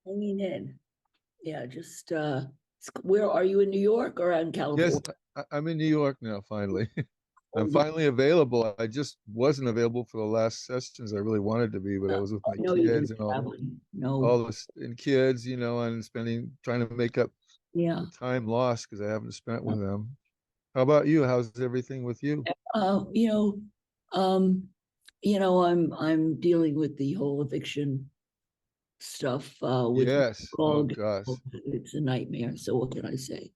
Hanging in. Yeah, just where are you, in New York or in California? Yes, I'm in New York now, finally. Oh, I'm finally available. I just wasn't available for the last sessions. I really wanted to be, but I was with my no, you've been kids and all traveling. No, this and kids, and trying to make up yeah. the time lost because I haven't spent with them. How about you? How's everything with you? Uh, you know, um, I'm dealing with the whole eviction stuff with my Yes. Oh dog. gosh. It's a nightmare. So what can I say?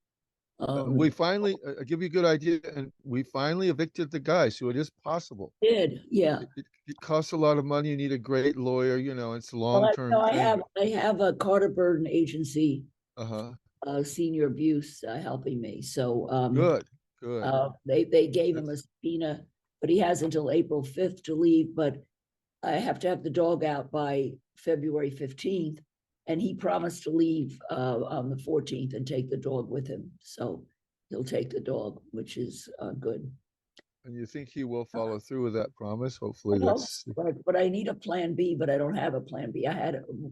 We finally, I'll give you a good idea, and we finally evicted the guy, so it is possible. Yeah. It costs a lot of money. You need a great lawyer, it's a Well, long-term thing. I have a Carter Burden agency, Uh-huh. senior abuse, helping me. So Good, good. they gave him a That's, subpoena, but he has until April 5th to leave. But I have to have the dog out by February 15th, and he promised to leave on the 14th and take the dog with him. So he'll take the dog, which is good. and you think he will follow through with that promise? Hopefully Well, that's, but I need a plan B, but I don't have a plan B.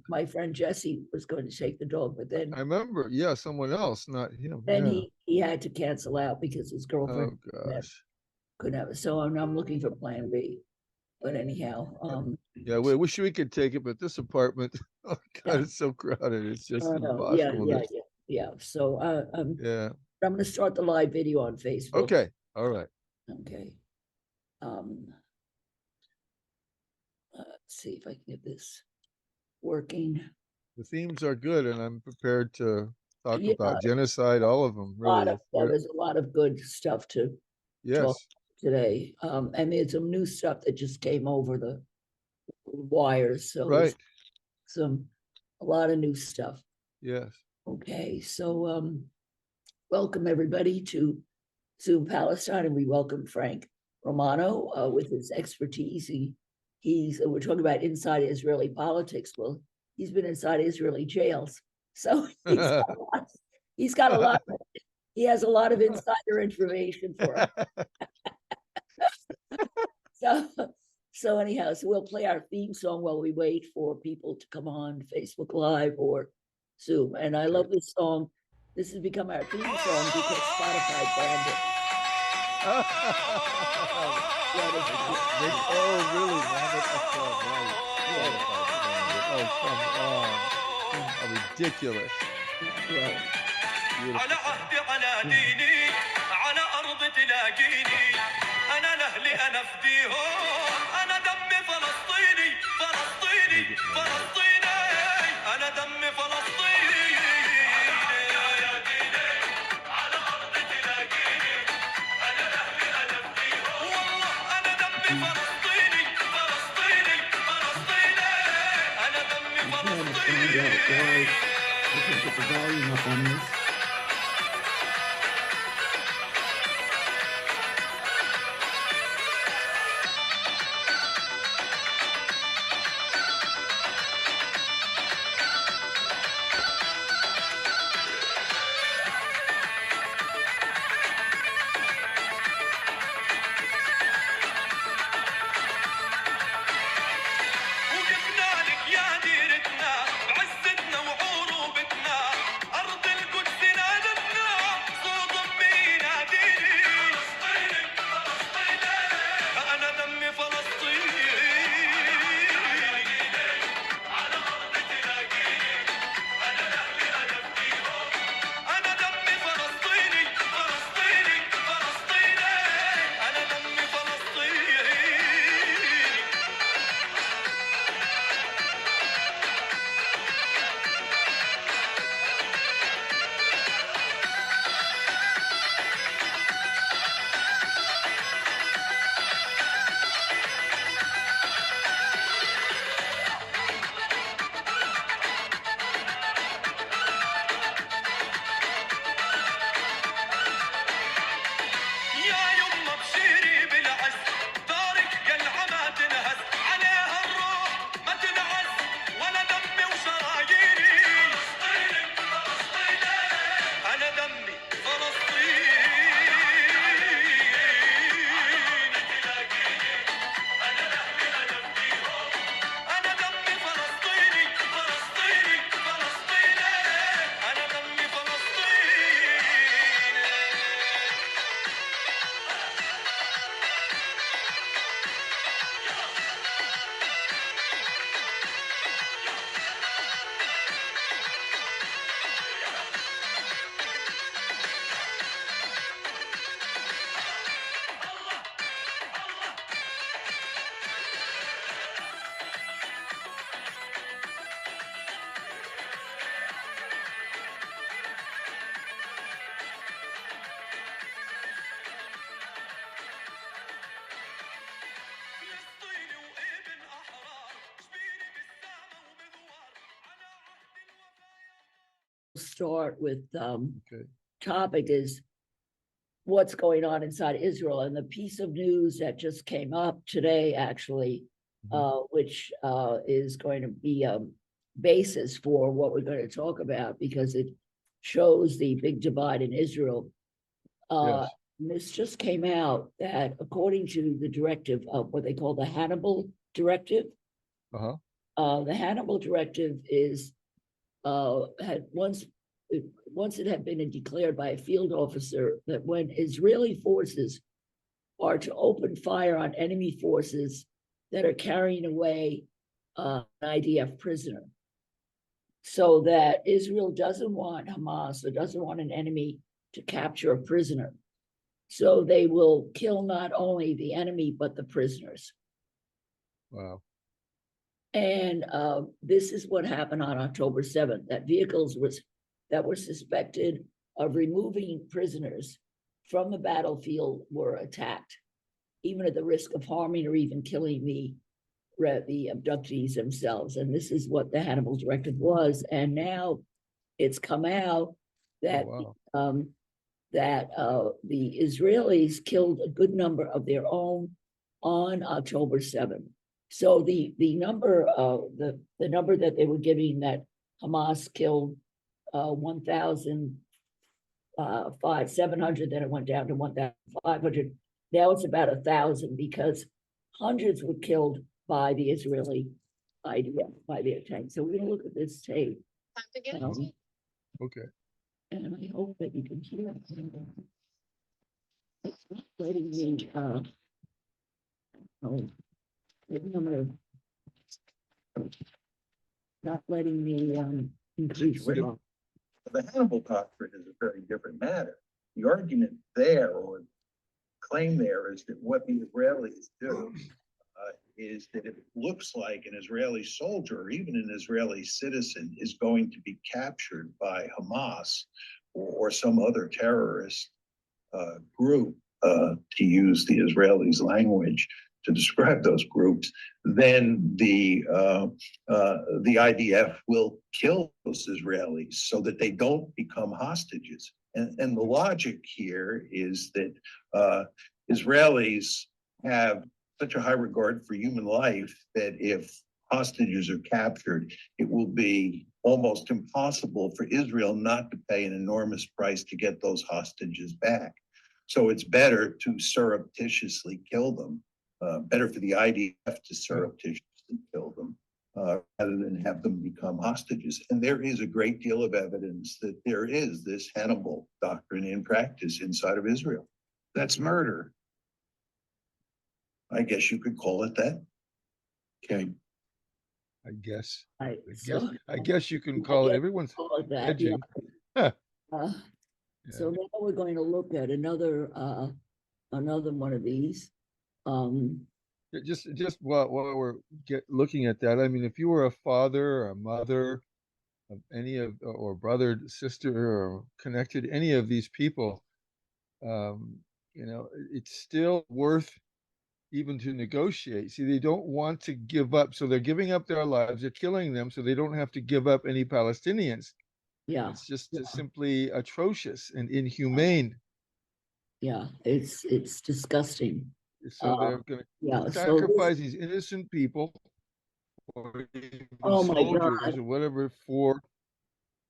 My friend Jesse was going to take the dog, but I remember, yeah, someone else, not him. then Yeah. he had to cancel out because his girlfriend Oh gosh. couldn't have it. So I'm looking for plan B. But anyhow, Yeah, we wish we could take it, but this apartment, oh God, yeah. it's so crowded. It's just Yeah. impossible. So Yeah. I'm going to start the live video on Facebook. Okay. All right. Okay. Let's see if I can get this working. The themes are good, and I'm prepared to talk Yeah, about genocide, all of them, really. there's a lot of good stuff to talk Yes. today. I mean, some new stuff that just came over the wires. So Right. a lot of new stuff. Yes. Okay, so welcome everybody to Zoom Palestine, and we welcome Frank Romano with his expertise. We're talking about inside Israeli politics. Well, he's been inside Israeli jails, so he's got a lot. He has a lot of insider information for us. So anyhow, so we'll play our theme song while we wait for people to come on Facebook Live or Zoom. And I love this song. This has become our theme song because Spotify banned it. Oh, really? Oh, come on. How ridiculous. على عهدي على ديني على أرض تلاقيني أنا لأهلي أنا فديهم أنا دمي فلسطيني فلسطيني فلسطيني أنا دمي فلسطيني على ديني على أرض تلاقيني أنا لأهلي أنا فديهم والله أنا دمي فلسطيني فلسطيني فلسطيني أنا دمي فلسطيني. Put the volume up on this. وقفنا لك يا ديرتنا بعزتنا وعروبتنا أرض القدس start with Okay. topic is what's going on inside Israel, and the piece of news that just came up today, actually, which is going to be a basis for what we're going to talk about, because it shows the big divide in Israel. Yes. This just came out that according to the directive of what they call the Hannibel Directive, Uh-huh. the Hannibel Directive is had once it had been declared by a field officer that when Israeli forces are to open fire on enemy forces that are carrying away an IDF prisoner, so that Israel doesn't want Hamas or doesn't want an enemy to capture a prisoner. So they will kill not only the enemy, but the prisoners. Wow. And this is what happened on October 7th, that vehicles that were suspected of removing prisoners from the battlefield were attacked, even at the risk of harming or even killing the abductees themselves. And this is what the Hannibal Directive was. And now it's come out that the Israelis killed a good number of their own on October 7th. So the number that they were giving, that Hamas killed 1,700, then it went down to 1,500. Now it's about 1,000, because hundreds were killed by the Israeli IDF, by their tanks. So we're going to look at this tape. Okay. And I hope that you can hear it. It's not letting me, not letting me increase it. The Hannibal Doctrine is a very different matter. The argument there, or claim there, is that what the Israelis do is that if it looks like an Israeli soldier or even an Israeli citizen is going to be captured by Hamas or some other terrorist group, to use the Israelis' language to describe those groups, then the IDF will kill those Israelis so that they don't become hostages. And the logic here is that Israelis have such a high regard for human life that if hostages are captured, it will be almost impossible for Israel not to pay an enormous price to get those hostages back. So it's better to surreptitiously kill them, better for the IDF to surreptitiously kill them, rather than have them become hostages. And there is a great deal of evidence that there is this Hannibal Doctrine in practice inside of Israel. That's murder. I guess you could call it that. Okay. I guess I you can call it. Everyone's call it that. edging. Yeah. Yeah. So now we're going to look at another one of these. Just while we're looking at that, I mean, if you were a father or a mother of any of, or brother, sister, or connected to any of these people, it's still worth even to negotiate. See, they don't want to give up, so they're giving up their lives. They're killing them, so they don't have to give up any Palestinians. Yeah, it's just simply atrocious and inhumane. Yeah, it's disgusting. So they're going to so sacrifice these innocent people, or even Oh my soldiers God. or whatever, for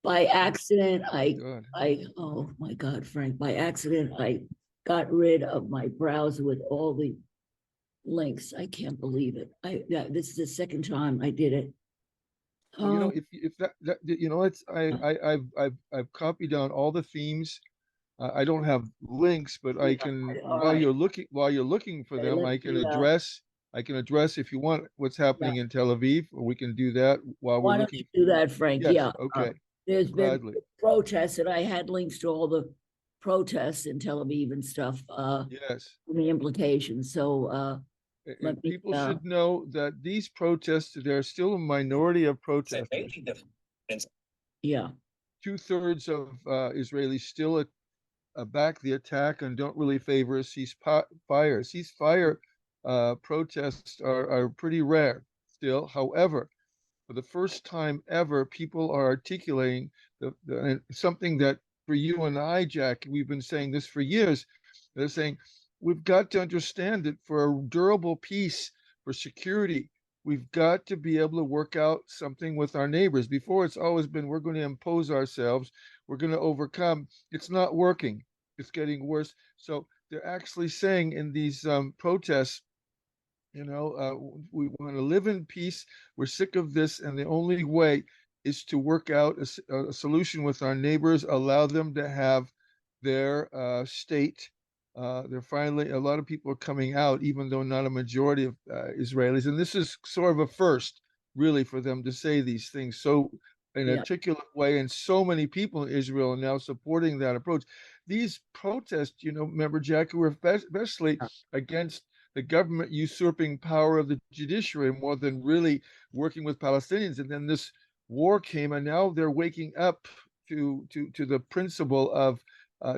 by accident, God. oh my God, Frank, by accident, I got rid of my browser with all the links. I can't believe it. This is the second time I did it. Well, if that it's I've copied down all the themes. I don't have links, but I can, while you're looking for them, I can address if you want what's happening in Tel Aviv, or we can do that while we're looking. Do that, Frank? Yes, Yeah. okay. There's Gladly. been protests, and I had links to all the protests in Tel Aviv and stuff. Yes. The implications. So people should know that these protests, there are still a minority of protesters. Yeah. 2/3 of Israelis still back the attack and don't really favor a ceasefire. Ceasefire protests are pretty rare still. However, for the first time ever, people are articulating something that for you and I, Jack, we've been saying this for years. They're saying we've got to understand that for a durable peace, for security, we've got to be able to work out something with our neighbors. Before, it's always been, we're going to impose ourselves, we're going to overcome. It's not working. It's getting worse. So they're actually saying in these protests, we want to live in peace. We're sick of this. And the only way is to work out a solution with our neighbors, allow them to have their state. They're finally, a lot of people are coming out, even though not a majority of Israelis. And this is sort of a first, really, for them to say these things so in an articulate way. And so many people in Israel are now supporting that approach. These protests, remember, Jack, were especially against the government usurping power of the judiciary more than really working with Palestinians. And then this war came, and now they're waking up to the principle of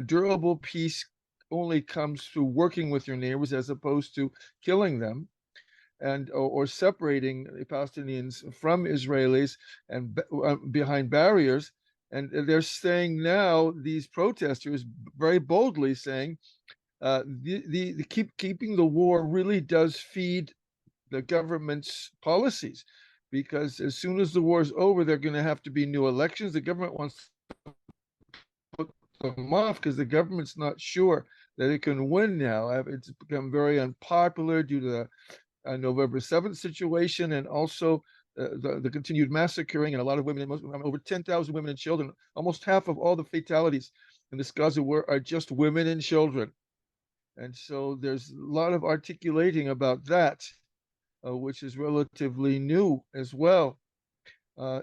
durable peace only comes through working with your neighbors as opposed to killing them and or separating the Palestinians from Israelis and behind barriers. And they're saying now, these protesters very boldly saying, keeping the war really does feed the government's policies, because as soon as the war is over, they're going to have to be new elections. The government wants to put them off because the government's not sure that it can win now. It's become very unpopular due to the November 7th situation, and also the continued massacring, and a lot of women, over 10,000 women and children. Almost half of all the fatalities in this Gaza war are just women and children. And so there's a lot of articulating about that, which is relatively new as well.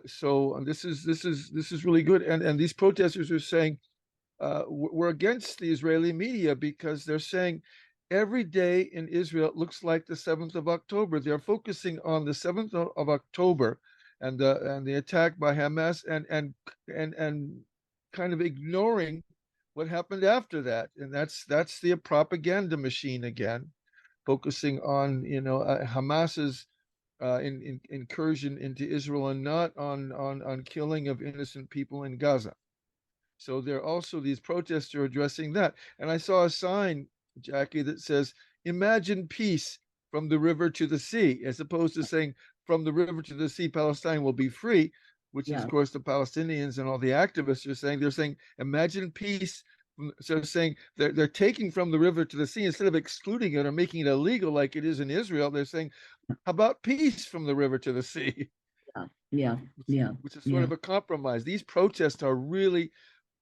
So this is really good. And these protesters are saying we're against the Israeli media because they're saying every day in Israel looks like the 7th of October. They're focusing on the 7th of October and the attack by Hamas and kind of ignoring what happened after that. And that's the propaganda machine again, focusing on Hamas's incursion into Israel and not on killing of innocent people in Gaza. So they're also, these protests are addressing that. And I saw a sign, Jackie, that says, "Imagine peace from the river to the sea," as opposed to saying from the river to the sea, Palestine will be free, which is, of course, the Palestinians and all the activists are saying. They're saying, imagine peace. So saying they're taking from the river to the sea instead of excluding it or making it illegal like it is in Israel. They're saying, how about peace from the river to the sea? Which is sort of a compromise. These protests are really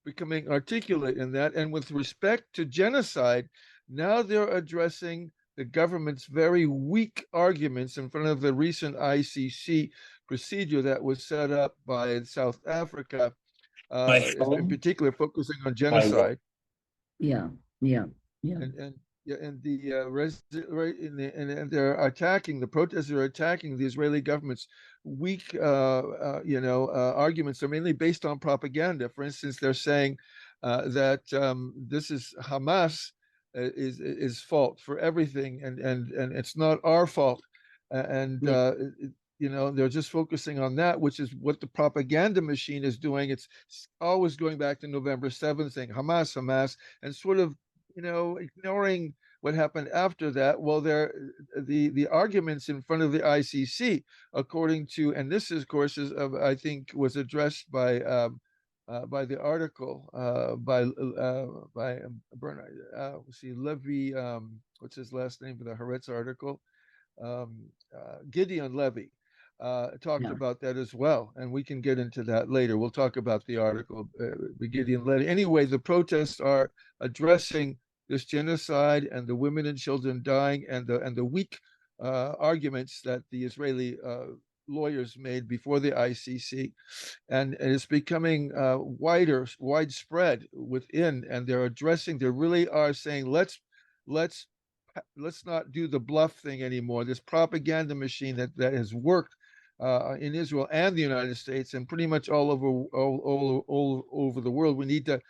becoming articulate in that. And with respect to genocide, now they're addressing the government's very weak arguments in front of the recent ICC procedure that was set up by South Africa, in particular focusing on genocide. And they're attacking, the protesters are attacking the Israeli government's weak arguments are mainly based on propaganda. For instance, they're saying that this is Hamas is fault for everything, and it's not our fault. They're just focusing on that, which is what the propaganda machine is doing. It's always going back to November 7th, saying Hamas, and sort of ignoring what happened after that. Well, the arguments in front of the ICC, according to, and this is, of course, I think was addressed by the article by Bernard, Levy, what's his last name for the Haaretz article? Gideon Levy talked about that as well, and we can get into that later. We'll talk about the article with Gideon Levy. Anyway, the protests are addressing this genocide and the women and children dying and the weak arguments that the Israeli lawyers made before the ICC, and it's becoming widespread within, and they really are saying, let's not do the bluff thing anymore. This propaganda machine that has worked in Israel and the United States and pretty much all over the world. We need to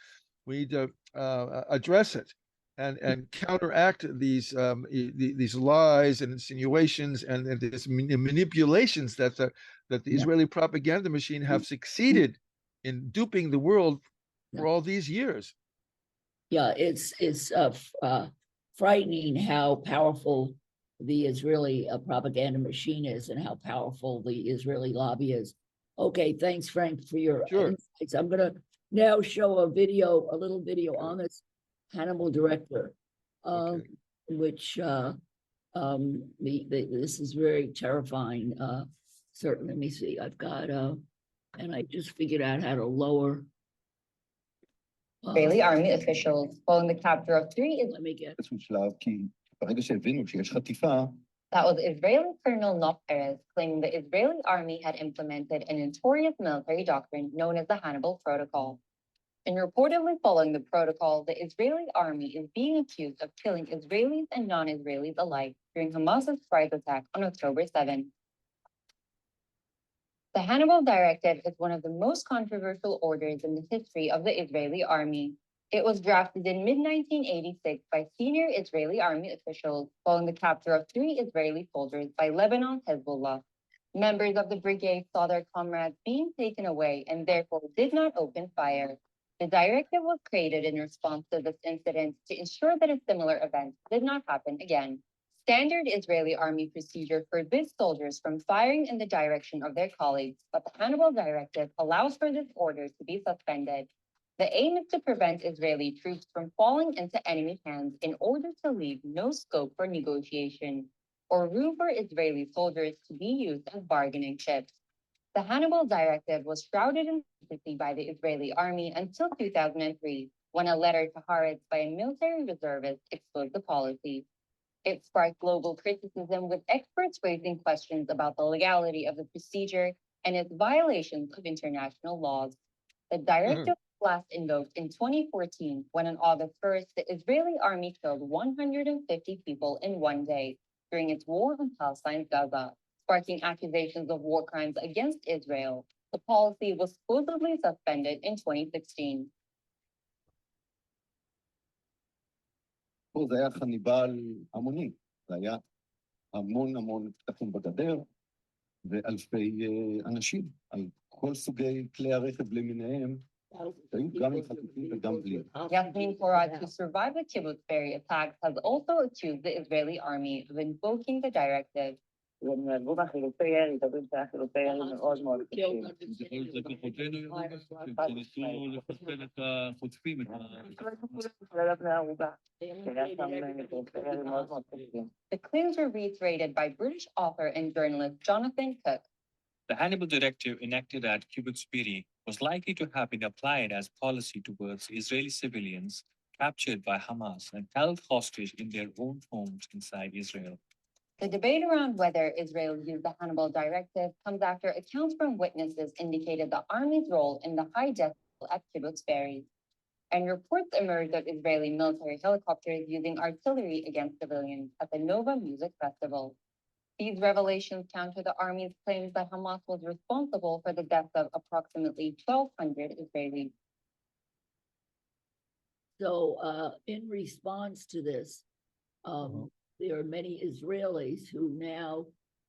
address it. and counteract these these lies and insinuations and these manipulations that the Israeli propaganda machine have succeeded in duping the world for all these years. Yeah, it's frightening how powerful the Israeli propaganda machine is and how powerful the Israeli lobby is. Okay, thanks, Frank, for your insights. I'm going to now show a little video on this Hannibel director, which this is very terrifying. Certainly, let me see. I've got and I just figured out how to lower. Israeli army officials following the capture of three. Let me get. That was Israeli Colonel Haaretz claiming the Israeli army had implemented a notorious military doctrine known as the Hannibel Protocol. And reportedly following the protocol, the Israeli army is being accused of killing Israelis and non-Israelis alike during Hamas's surprise attack on October 7th. The Hannibel Directive is one of the most controversial orders in the history of the Israeli army. It was drafted in mid-1986 by senior Israeli army officials following the capture of three Israeli soldiers by Lebanon's Hezbollah. Members of the brigade saw their comrades being taken away and therefore did not open fire. The directive was created in response to this incident to ensure that a similar event did not happen again. Standard Israeli army procedure forbids soldiers from firing in the direction of their colleagues, but the Hannibel Directive allows for this order to be suspended. The aim is to prevent Israeli troops from falling into enemy hands in order to leave no scope for negotiation or room for Israeli soldiers to be used as bargaining chips. The Hannibel Directive was shrouded in secrecy by the Israeli army until 2003, when a letter to Haaretz by a military reservist exposed the policy. It sparked global criticism, with experts raising questions about the legality of the procedure and its violations of international laws. The directive was last invoked in 2014, when on August 1st, the Israeli army killed 150 people in one day during its war on Palestine's Gaza, sparking accusations of war crimes against Israel. The policy was supposedly suspended in 2016. זה היה חניבל המוני, זה היה המון פתחים בגדר ואלפי אנשים על כל סוגי כלי הרכב למיניהם, היו גם חטופים וגם בלי. Yasmin Farad, who survived the kibbutz berry attacks, has also accused the Israeli army of invoking the directive. ונהרגו בחילופי ירי, מדברים שהיה חילופי ירי מאוד מאוד קשים. זה כוחותינו ירו, שניסו לחסל את החוטפים. The claims were reiterated by British author and journalist Jonathan Cook. The Hannibal Directive enacted at Kibbutz Be'eri was likely to have been applied as policy towards Israeli civilians captured by Hamas and held hostage in their own homes inside Israel. The debate around whether Israel used the Hannibal Directive comes after accounts from witnesses indicated the army's role in the high death toll at Kibbutz Be'eri, and reports emerged of Israeli military helicopters using artillery against civilians at the Nova Music Festival. These revelations counter the army's claims that Hamas was responsible for the deaths of approximately 1,200 Israelis. So in response to this, there are many Israelis who now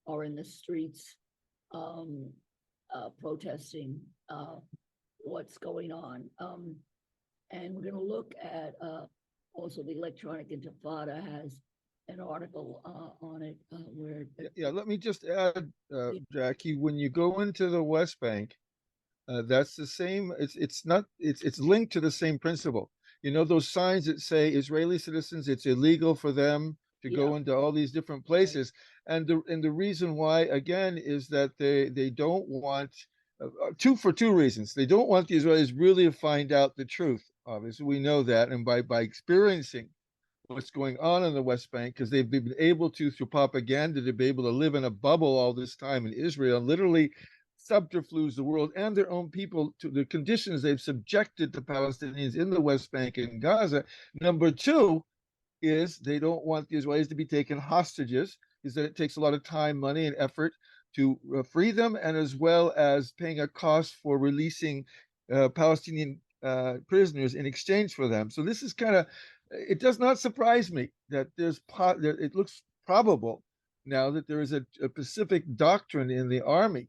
are in the streets protesting what's going on. And we're going to look at also the Electronic Intifada has an article on it where. Yeah, let me just add, Jackie, when you go into the West Bank, that's the same. It's linked to the same principle. You know, those signs that say Israeli citizens, it's illegal for them to go into all these different places. And the reason why, again, is that they don't want, for two reasons. They don't want the Israelis really to find out the truth. Obviously, we know that. And by experiencing what's going on in the West Bank, because they've been able to, through propaganda, to be able to live in a bubble all this time in Israel, and literally subterfuge the world and their own people to the conditions they've subjected the Palestinians in the West Bank and Gaza. Number two is they don't want the Israelis to be taken hostages, is that it takes a lot of time, money, and effort to free them, and as well as paying a cost for releasing Palestinian prisoners in exchange for them. So this is kind of it does not surprise me that it looks probable now that there is a Pacific doctrine in the army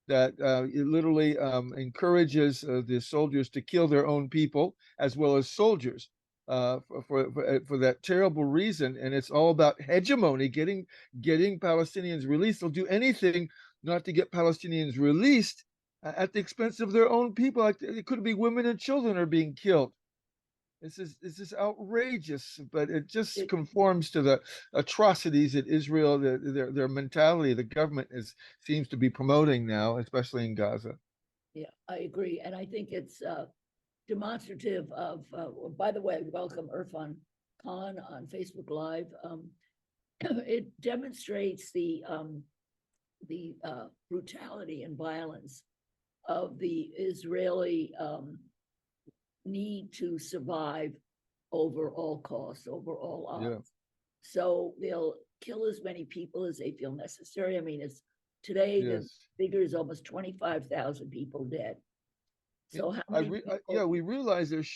that it literally encourages the soldiers to kill their own people as well as soldiers for that terrible reason. And it's all about hegemony, getting Palestinians released. They'll do anything not to get Palestinians released at the expense of their own people. Like it could be women and children are being killed. This is outrageous, but it just conforms to the atrocities that Israel, their mentality, the government seems to be promoting now, especially in Gaza. Yeah, I agree, and I think it's demonstrative of. By the way, welcome Irfan Khan on Facebook Live. It demonstrates the brutality and violence of the Israeli need to survive over all costs, over all odds. Yeah. So they'll kill as many people as they feel necessary. I mean, it's today the figure is almost 25,000 people dead. So how many we realize there's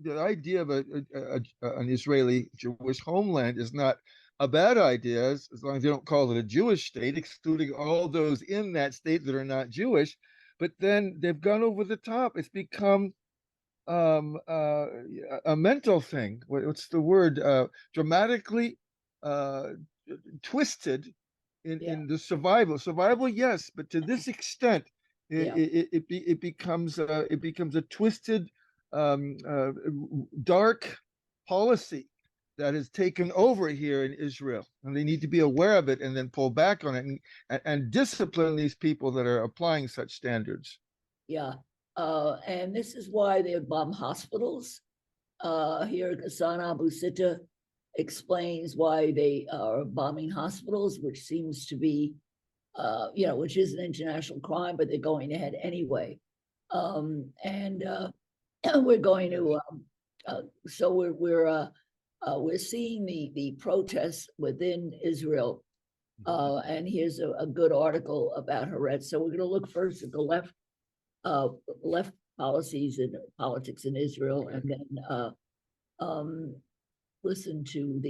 the idea of an Israeli Jewish homeland is not a bad idea as long as you don't call it a Jewish state, excluding all those in that state that are not Jewish. But then they've gone over the top. It's become a mental thing. What's the word? Dramatically twisted in the survival. Yes, but to this extent, it becomes a twisted, dark policy that has taken over here in Israel, and they need to be aware of it and then pull back on it and discipline these people that are applying such standards. Yeah. And this is why they bomb hospitals. Here, Ghassan Abu Sitta explains why they are bombing hospitals, which seems to be, which is an international crime, but they're going ahead anyway. We're going to, so we're seeing the protests within Israel. And here's a good article about Haaretz. So we're going to look first at the left policies and politics in Israel, and then listen to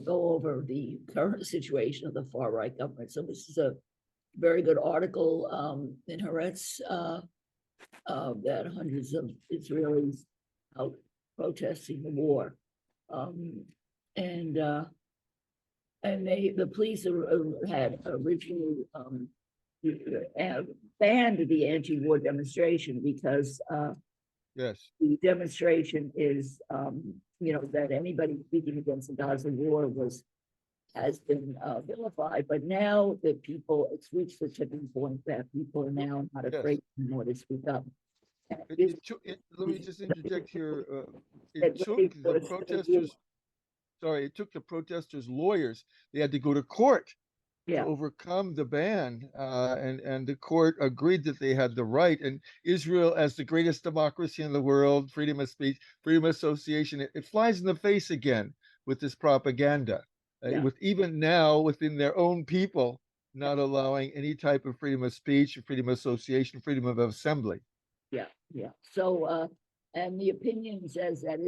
go over the current situation of the far right government. So this is a very good article in Haaretz that hundreds of Israelis out protesting the war, and the police had originally banned the anti-war demonstration because the demonstration is that anybody speaking against the Gaza war has been vilified, but now that it's reached the tipping point that people are now not afraid anymore to speak up. Let me just interject here. It took the protesters' lawyers. They had to go to court to overcome the ban, and the court agreed that they had the right. And Israel, as the greatest democracy in the world, freedom of speech, freedom of association, it flies in the face again with this propaganda. With even now within their own people not allowing any type of freedom of speech, freedom of association, freedom of assembly. Yeah. So, and the opinion says that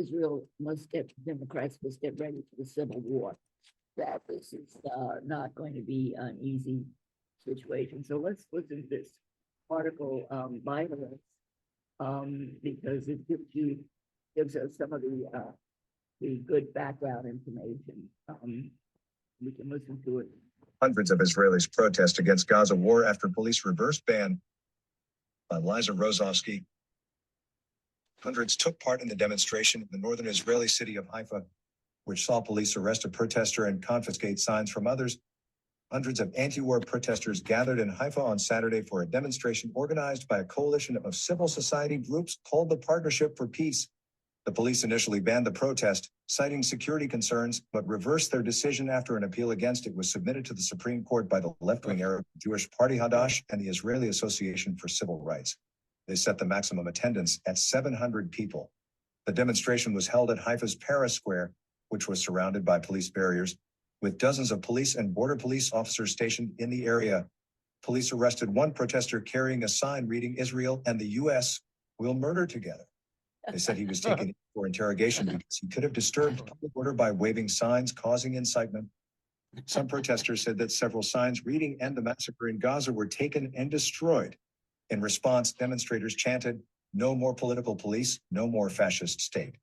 Democrats must get ready for the civil war. That this is not going to be an easy situation. So let's listen to this article by Haaretz, because it gives us some of the good background information. We can listen to it. Hundreds of Israelis protest against Gaza war after police reversed ban. By Liza Rozovsky. Hundreds took part in the demonstration in the northern Israeli city of Haifa, which saw police arrest a protester and confiscate signs from others. Hundreds of anti-war protesters gathered in Haifa on Saturday for a demonstration organized by a coalition of civil society groups called the Partnership for Peace. The police initially banned the protest, citing security concerns, but reversed their decision after an appeal against it was submitted to the Supreme Court by the left-wing Arab Jewish Party Hadash and the Israeli Association for Civil Rights. They set the maximum attendance at 700 people. The demonstration was held at Haifa's Paris Square, which was surrounded by police barriers, with dozens of police and border police officers stationed in the area. Police arrested one protester carrying a sign reading "Israel and the U.S. will murder together." They said he was taken for interrogation because he could have disturbed public order by waving signs causing incitement. Some protesters said that several signs reading "End the Massacre in Gaza" were taken and destroyed. In response, demonstrators chanted, "No more political police, no more fascist state."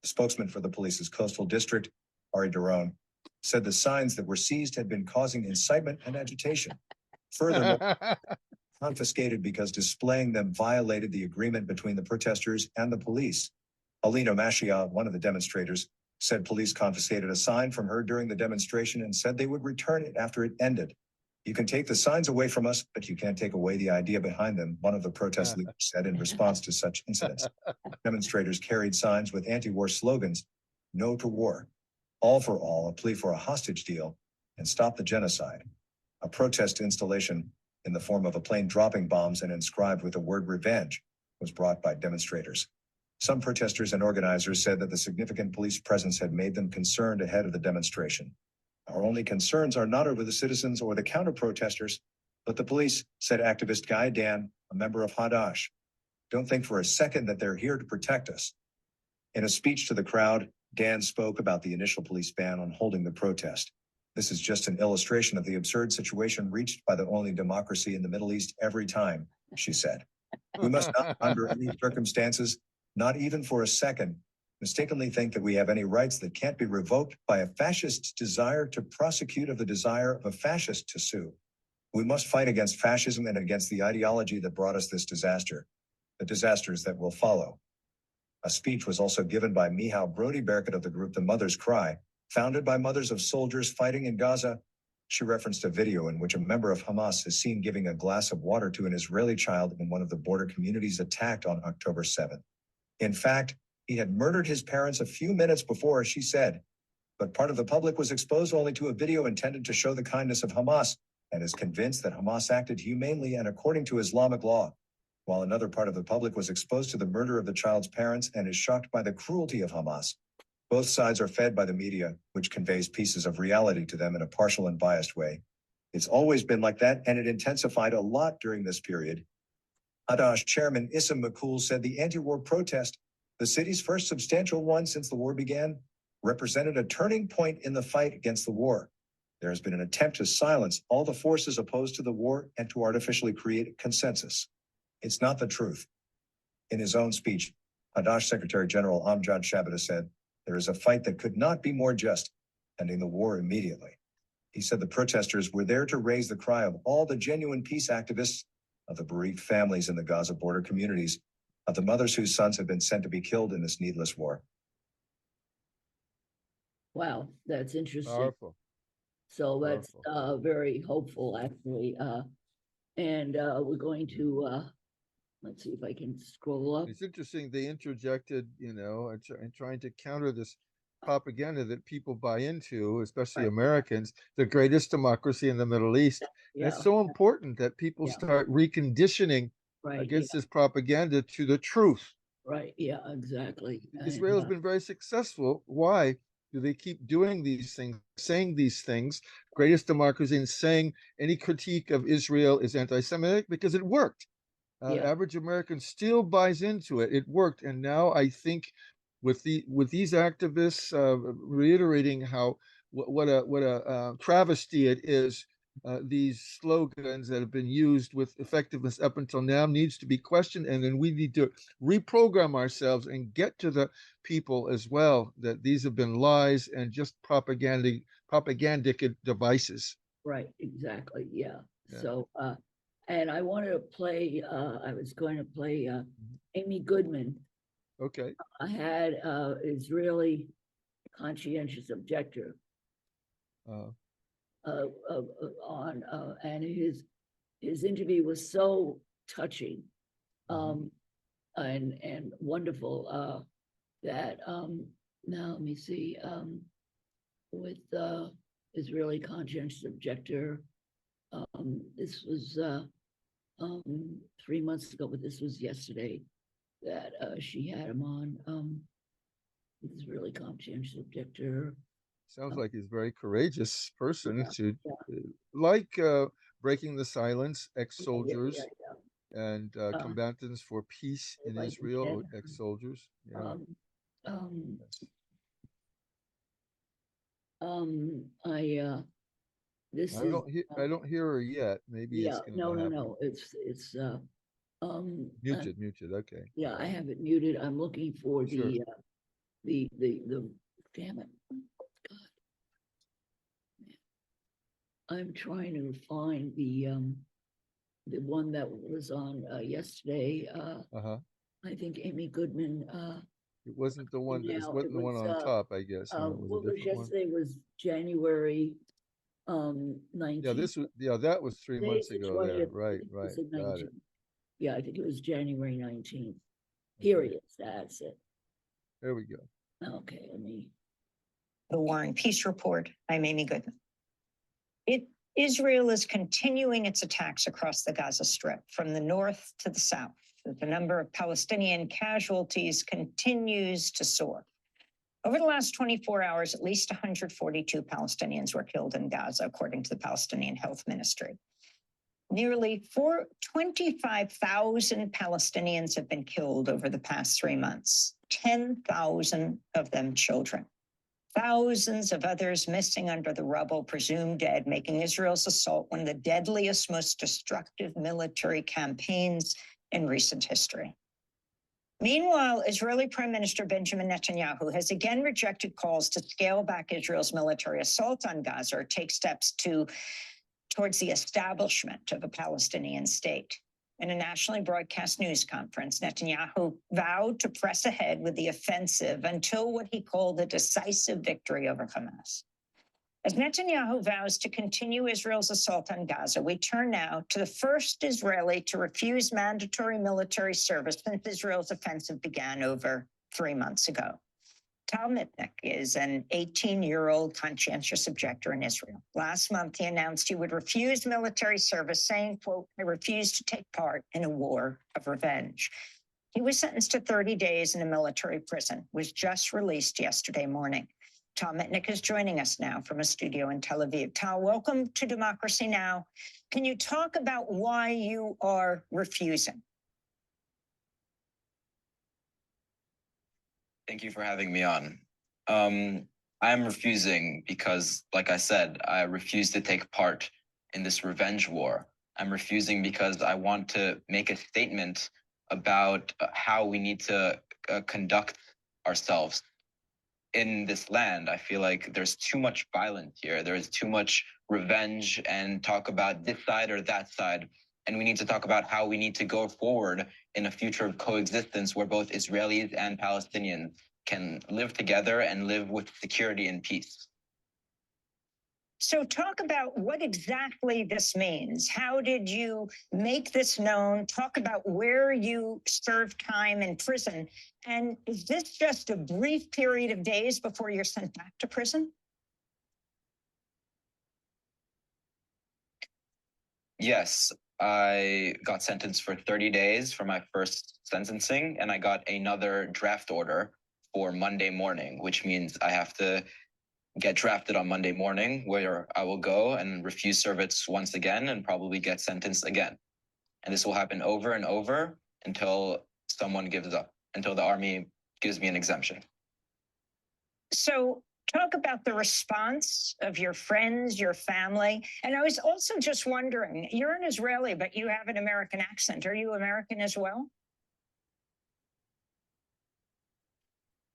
The spokesman for the police's coastal district, Ari Daron, said the signs that were seized had been causing incitement and agitation. Furthermore, confiscated because displaying them violated the agreement between the protesters and the police. Alina Mashia, one of the demonstrators, said police confiscated a sign from her during the demonstration and said they would return it after it ended. "You can take the signs away from us, but you can't take away the idea behind them," one of the protest leaders said in response to such incidents. Demonstrators carried signs with anti-war slogans, "No to war," "All for all," a plea for a hostage deal, and "Stop the genocide." A protest installation in the form of a plane dropping bombs and inscribed with the word "revenge" was brought by demonstrators. Some protesters and organizers said that the significant police presence had made them concerned ahead of the demonstration. "Our only concerns are not over the citizens or the counter-protesters, but the police," said activist Guy Dan, a member of Hadash. "Don't think for a second that they're here to protect us." In a speech to the crowd, Dan spoke about the initial police ban on holding the protest. "This is just an illustration of the absurd situation reached by the only democracy in the Middle East every time," she said. "We must not, under any circumstances, not even for a second, mistakenly think that we have any rights that can't be revoked by a fascist's desire to prosecute of the desire of a fascist to sue. We must fight against fascism and against the ideology that brought us this disaster, the disasters that will follow." A speech was also given by Mihal Brody-Berkut of the group The Mother's Cry, founded by mothers of soldiers fighting in Gaza. She referenced a video in which a member of Hamas is seen giving a glass of water to an Israeli child in one of the border communities attacked on October 7th. In fact, he had murdered his parents a few minutes before, she said, but part of the public was exposed only to a video intended to show the kindness of Hamas and is convinced that Hamas acted humanely and according to Islamic law, while another part of the public was exposed to the murder of the child's parents and is shocked by the cruelty of Hamas. Both sides are fed by the media, which conveys pieces of reality to them in a partial and biased way. It's always been like that, and it intensified a lot during this period. Hadash chairman Issam Makul said the anti-war protest, the city's first substantial one since the war began, represented a turning point in the fight against the war. There has been an attempt to silence all the forces opposed to the war and to artificially create consensus. It's not the truth. In his own speech, Hadash Secretary General Amjad Shabata said, "There is a fight that could not be more just, ending the war immediately." He said the protesters were there to raise the cry of all the genuine peace activists, of the bereaved families in the Gaza border communities, of the mothers whose sons have been sent to be killed in this needless war. Wow, that's interesting. Powerful. So that's Powerful. very hopeful, actually. And we're going to let's see if I can scroll up. It's interesting they interjected, and trying to counter this propaganda that people buy into, especially Right. Americans, the greatest democracy in the Middle East. And Yeah, it's so important that people Yeah. start reconditioning right. against this propaganda to the truth. Right. Yeah, exactly. Israel has been very successful. Why do they keep doing these things, saying these things? Greatest democracy, and saying any critique of Israel is anti-Semitic? Because it worked. Yeah. Average American still buys into it. It worked, and now I think with these activists reiterating how what a travesty it is. These slogans that have been used with effectiveness up until now needs to be questioned, and then we need to reprogram ourselves and get to the people as well that these have been lies and just propagandic devices. Right. Exactly. Yeah. Yeah. So and I wanted to play I was going to play Amy Goodman Okay. had Israeli conscientious objector Uh, on and his interview was so touching and wonderful that now let me see with Israeli conscientious objector this was 3 months ago, but this was yesterday that she had him on Israeli conscientious objector. Sounds like he's a very courageous person Yeah, to yeah. like breaking the silence, ex-soldiers. Yeah. and combatants for peace in like Israel, that. ex-soldiers. Yeah. This I is don't hear her yet. Maybe yeah, it's gonna happen. no, it's Muted. Okay. yeah, I have it muted. I'm looking for Sure. the damn it. God. I'm trying to find the one that was on yesterday. Uh-huh. I think Amy Goodman. It wasn't the one. It now, wasn't the one on top, I guess. No, it was what a was different one. yesterday was January 19th. Yeah, that was 3 Today's months the ago there. 20th. Right. It's the Got it. 19th. Yeah, I think it was January 19th. Here he is. That's it. There we go. Okay, let me. The War and Peace Report. I'm Amy Goodman. Israel is continuing its attacks across the Gaza Strip from the north to the south. The number of Palestinian casualties continues to soar. Over the last 24 hours, at least 142 Palestinians were killed in Gaza, according to the Palestinian Health Ministry. Nearly 25,000 Palestinians have been killed over the past 3 months, 10,000 of them children. Thousands of others missing under the rubble, presumed dead, making Israel's assault one of the deadliest, most destructive military campaigns in recent history. Meanwhile, Israeli Prime Minister Benjamin Netanyahu has again rejected calls to scale back Israel's military assault on Gaza or take steps towards the establishment of a Palestinian state. In a nationally broadcast news conference, Netanyahu vowed to press ahead with the offensive until what he called a decisive victory over Hamas. As Netanyahu vows to continue Israel's assault on Gaza, we turn now to the first Israeli to refuse mandatory military service since Israel's offensive began over 3 months ago. Tal Mitnick is an 18-year-old conscientious objector in Israel. Last month, he announced he would refuse military service, saying, quote, "I refuse to take part in a war of revenge." He was sentenced to 30 days in a military prison, was just released yesterday morning. Tal Mitnick is joining us now from a studio in Tel Aviv. Tal, welcome to Democracy Now! Can you talk about why you are refusing? Thank you for having me on. I'm refusing because, like I said, I refuse to take part in this revenge war. I'm refusing because I want to make a statement about how we need to conduct ourselves in this land. I feel like there's too much violence here. There's too much revenge and talk about this side or that side. And we need to talk about how we need to go forward in a future of coexistence where both Israelis and Palestinians can live together and live with security and peace. So talk about what exactly this means. How did you make this known? Talk about where you served time in prison. And is this just a brief period of days before you're sent back to prison? Yes, I got sentenced for 30 days for my first sentencing, and I got another draft order for Monday morning, which means I have to get drafted on Monday morning, where I will go and refuse service once again and probably get sentenced again. And this will happen over and over until someone gives up, until the army gives me an exemption. So talk about the response of your friends, your family. And I was also just wondering, you're an Israeli, but you have an American accent. Are you American as well?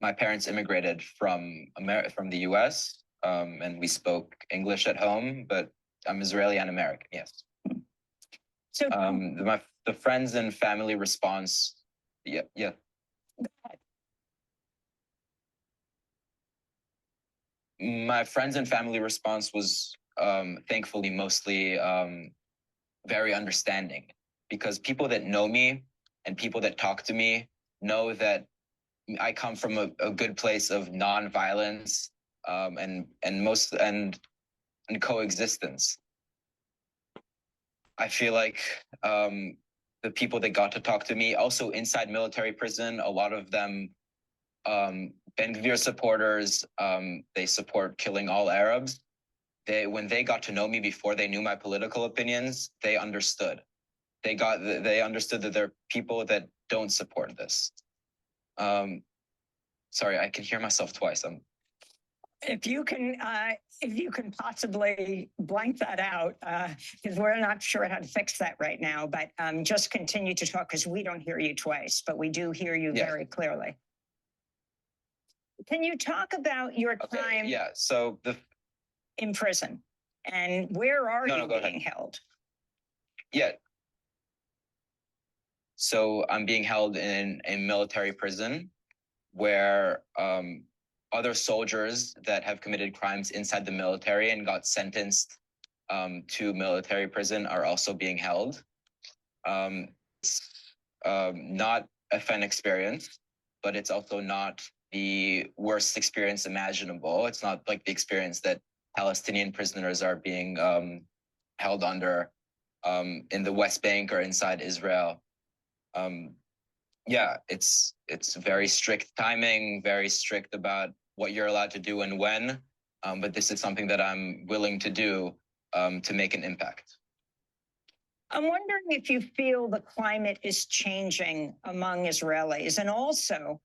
My parents immigrated from the US, and we spoke English at home, but I'm Israeli and American, yes. So the friends and family response, yeah. Go ahead. My friends and family response was thankfully mostly very understanding, because people that know me and people that talk to me know that I come from a good place of non-violence and coexistence. I feel like the people that got to talk to me, also inside military prison, a lot of them Ben-Gvir supporters, they support killing all Arabs. When they got to know me before they knew my political opinions, they understood. they understood that there are people that don't support this. Sorry, I can hear myself twice. If you can possibly blank that out, because we're not sure how to fix that right now, but just continue to talk because we don't hear you twice, but we do hear you very clearly. Can you talk about your time so in prison and where are you being held? Yeah. So I'm being held in a military prison where other soldiers that have committed crimes inside the military and got sentenced to military prison are also being held. It's not a fun experience, but it's also not the worst experience imaginable. It's not like the experience that Palestinian prisoners are being held under in the West Bank or inside Israel. Yeah, it's very strict timing, very strict about what you're allowed to do and when. But this is something that I'm willing to do to make an impact. I'm wondering if you feel the climate is changing among Israelis, and also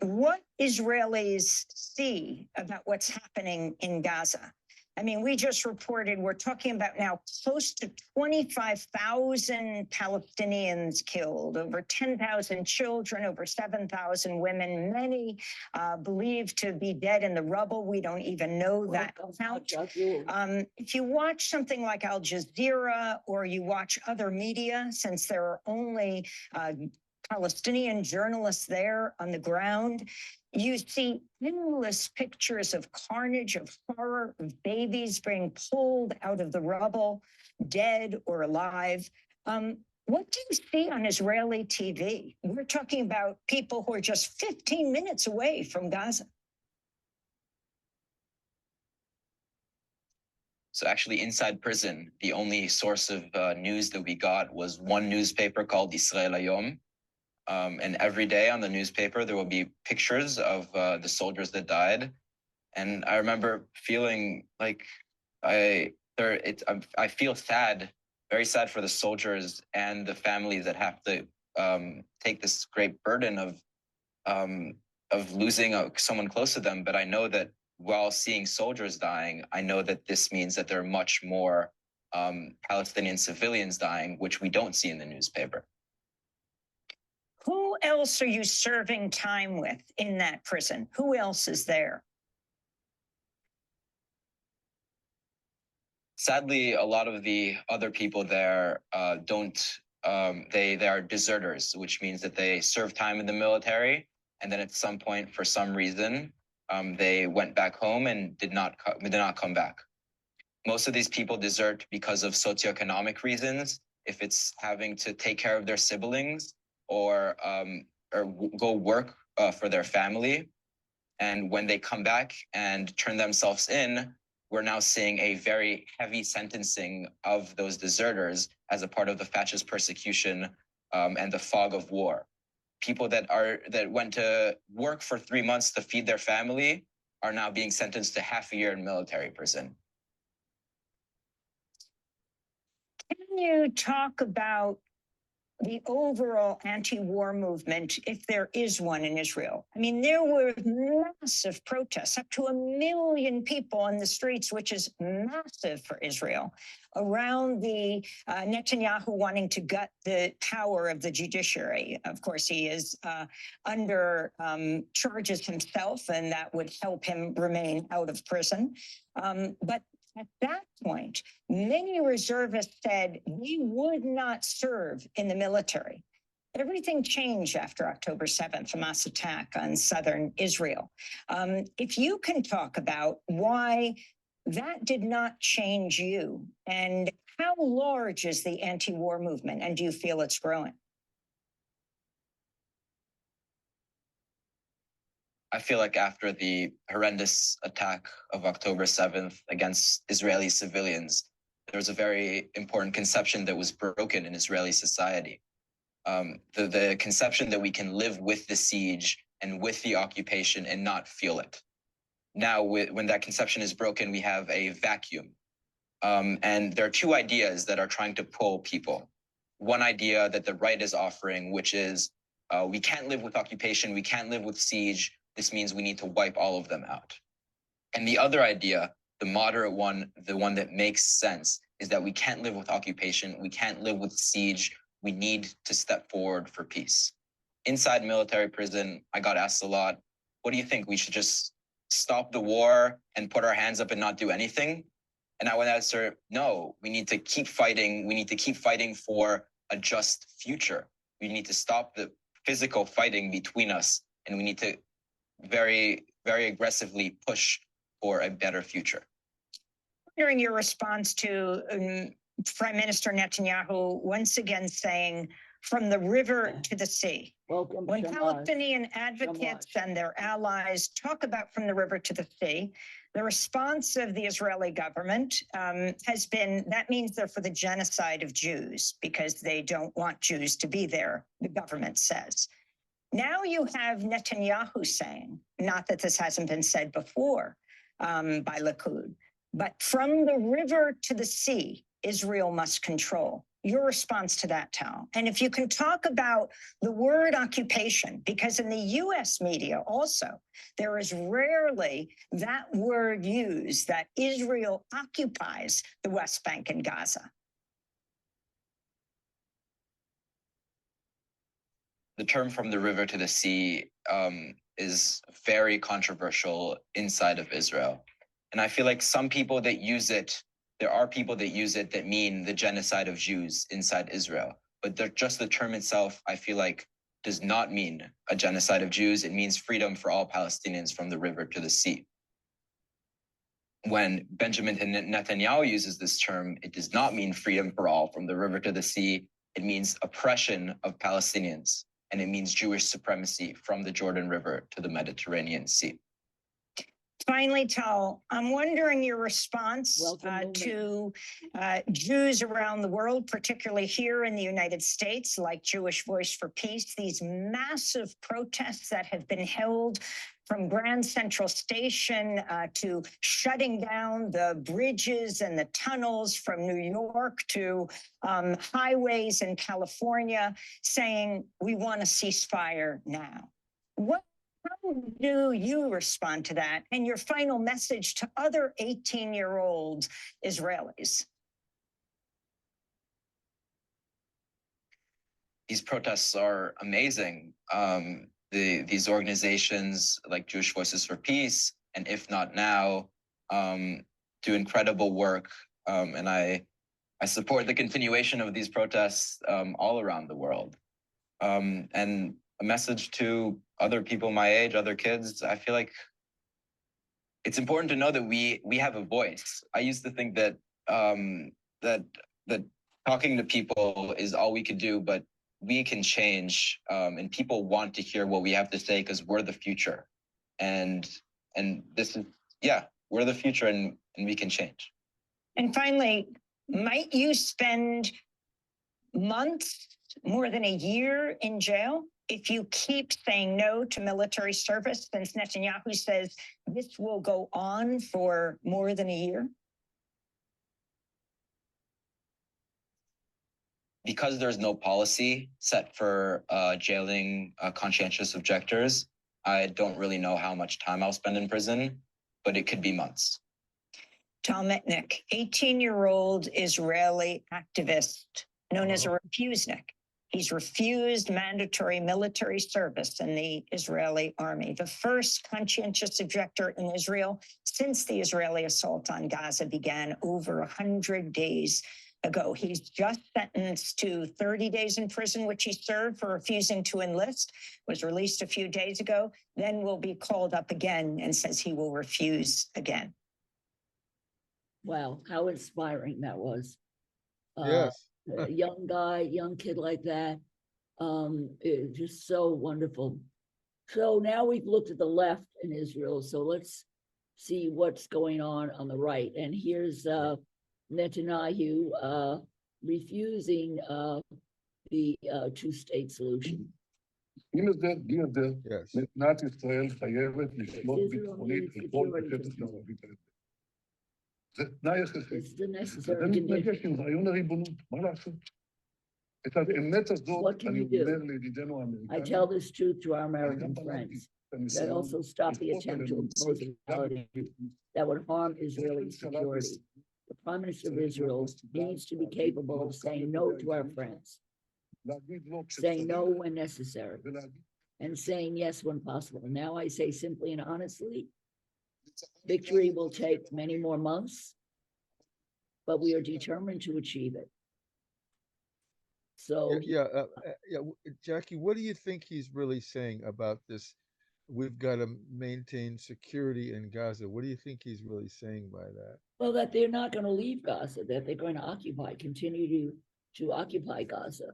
what Israelis see about what's happening in Gaza. I mean, we just reported, we're talking about now close to 25,000 Palestinians killed, over 10,000 children, over 7,000 women, many believed to be dead in the rubble. We don't even know that count. If you watch something like Al Jazeera or you watch other media, since there are only Palestinian journalists there on the ground, you see endless pictures of carnage, of horror, of babies being pulled out of the rubble, dead or alive. What do you see on Israeli TV? We're talking about people who are just 15 minutes away from Gaza. So actually inside prison, the only source of news that we got was one newspaper called Israel Hayom. And every day on the newspaper, there will be pictures of the soldiers that died. And I remember feeling like I feel sad, very sad for the soldiers and the families that have to take this great burden of losing someone close to them. But I know that while seeing soldiers dying, I know that this means that there are much more Palestinian civilians dying, which we don't see in the newspaper. Who else are you serving time with in that prison? Who else is there? Sadly, a lot of the other people there they are deserters, which means that they served time in the military, and then at some point, for some reason, they went back home and did not come back. Most of these people desert because of socioeconomic reasons, if it's having to take care of their siblings or go work for their family. And when they come back and turn themselves in, we're now seeing a very heavy sentencing of those deserters as a part of the fascist persecution and the fog of war. People that went to work for 3 months to feed their family are now being sentenced to half a year in military prison. Can you talk about the overall anti-war movement, if there is one in Israel? I mean, there were massive protests, up to 1 million people on the streets, which is massive for Israel, around the Netanyahu wanting to gut the power of the judiciary. Of course, he is under charges himself, and that would help him remain out of prison. But at that point, many reservists said we would not serve in the military. Everything changed after October 7th, Hamas attack on southern Israel. If you can talk about why that did not change you, and how large is the anti-war movement, and do you feel it's growing? I feel like after the horrendous attack of October 7th against Israeli civilians, there was a very important conception that was broken in Israeli society. The conception that we can live with the siege and with the occupation and not feel it. Now, when that conception is broken, we have a vacuum. And there are two ideas that are trying to pull people. one idea that the right is offering, which is we can't live with occupation, we can't live with siege. This means we need to wipe all of them out. And the other idea, the moderate one, the one that makes sense, is that we can't live with occupation, we can't live with siege, we need to step forward for peace. Inside military prison, I got asked a lot, what do you think? We should just stop the war and put our hands up and not do anything? And I would answer, no, we need to keep fighting. We need to keep fighting for a just future. We need to stop the physical fighting between us, and we need to very, very aggressively push for a better future. Hearing your response to Prime Minister Netanyahu once again saying, from the river to the sea. Welcome, When Shamaz. Palestinian advocates Shamaz. and their allies talk about from the river to the sea, the response of the Israeli government has been, that means they're for the genocide of Jews because they don't want Jews to be there, the government says. Now you have Netanyahu saying, not that this hasn't been said before by Likud, but from the river to the sea, Israel must control. Your response to that, Tal. And if you can talk about the word occupation, because in the US media also, there is rarely that word used that Israel occupies the West Bank and Gaza. The term from the river to the sea is very controversial inside of Israel. And I feel like some people that use it, there are people that use it that mean the genocide of Jews inside Israel. But just the term itself, I feel like, does not mean a genocide of Jews. It means freedom for all Palestinians from the river to the sea. When Benjamin Netanyahu uses this term, it does not mean freedom for all from the river to the sea. It means oppression of Palestinians. And it means Jewish supremacy from the Jordan River to the Mediterranean Sea. Finally, Tal, I'm wondering your response to Jews around the world, particularly here in the United States, like Jewish Voice for Peace, these massive protests that have been held from Grand Central Station to shutting down the bridges and the tunnels from New York to highways in California, saying we want a ceasefire now. How do you respond to that? And your final message to other 18-year-old Israelis? These protests are amazing. These organizations like Jewish Voices for Peace and If Not Now do incredible work. And I support the continuation of these protests all around the world. And a message to other people my age, other kids, I feel like it's important to know that we have a voice. I used to think that that talking to people is all we could do, but we can change, and people want to hear what we have to say because we're the future. And this is, yeah, we're the future and we can change. And finally, might you spend months, more than a year in jail if you keep saying no to military service, since Netanyahu says this will go on for more than a year? Because there's no policy set for jailing conscientious objectors, I don't really know how much time I'll spend in prison, but it could be months. Tal Metnick, 18-year-old Israeli activist known as a refusenik. He's refused mandatory military service in the Israeli army, the first conscientious objector in Israel since the Israeli assault on Gaza began over 100 days ago. He's just sentenced to 30 days in prison, which he served for refusing to enlist, was released a few days ago, then will be called up again and says he will refuse again. Wow, how inspiring that was. Yes. A young guy, young kid like that. It's just so wonderful. So now we've looked at the left in Israel. So let's see what's going on the right. And here's Netanyahu refusing the two-state solution. אם זה, מדינת ישראל חייבת לשלוט ביטחונית על כל השטח הערבית הזה. זה תנאי הכרחי. אתה מתנגש עם רעיון הריבונות, מה לעשות? את האמת הזאת What can אני you do? אומר לידידינו I האמריקאים. tell this truth to our American friends that also stop the attempt to impose a reality that would harm Israeli security. The Prime Minister of Israel needs to be capable of saying no to our friends, saying no when necessary, and saying yes when possible. And now I say simply and honestly, victory will take many more months, but we are determined to achieve it. So Jackie, what do you think he's really saying about this? We've got to maintain security in Gaza. What do you think he's really saying by that? well, that they're not going to leave Gaza, that they're going to continue to occupy Gaza.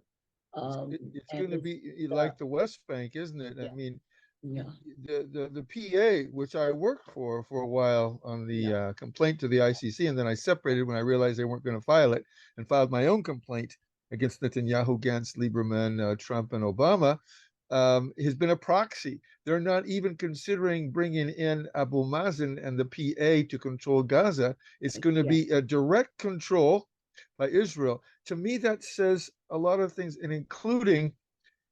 It's going to be like the West Bank, isn't it? Yeah. I mean, Yeah. the PA, which I worked for a while on the complaint to the ICC, and then I separated when I realized they weren't going to file it, and filed my own complaint against Netanyahu, Gantz, Lieberman, Trump, and Obama, has been a proxy. They're not even considering bringing in Abu Mazen and the PA to control Gaza. It's going to be a direct control by Israel. To me, that says a lot of things, and including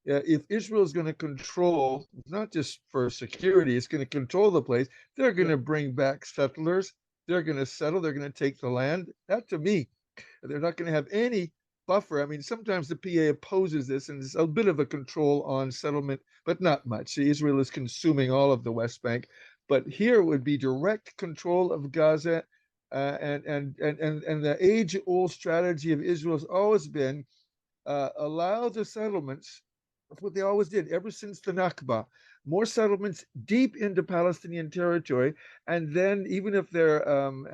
if Israel is going to control, not just for security, it's going to control the place, they're going to bring back settlers. They're going to settle. They're going to take the land. That, to me, they're not going to have any buffer. I mean, sometimes the PA opposes this, and there's a bit of a control on settlement, but not much. Israel is consuming all of the West Bank, but here would be direct control of Gaza, and the age-old strategy of Israel has always been allow the settlements. That's what they always did ever since the Nakba. More settlements deep into Palestinian territory, and then even if they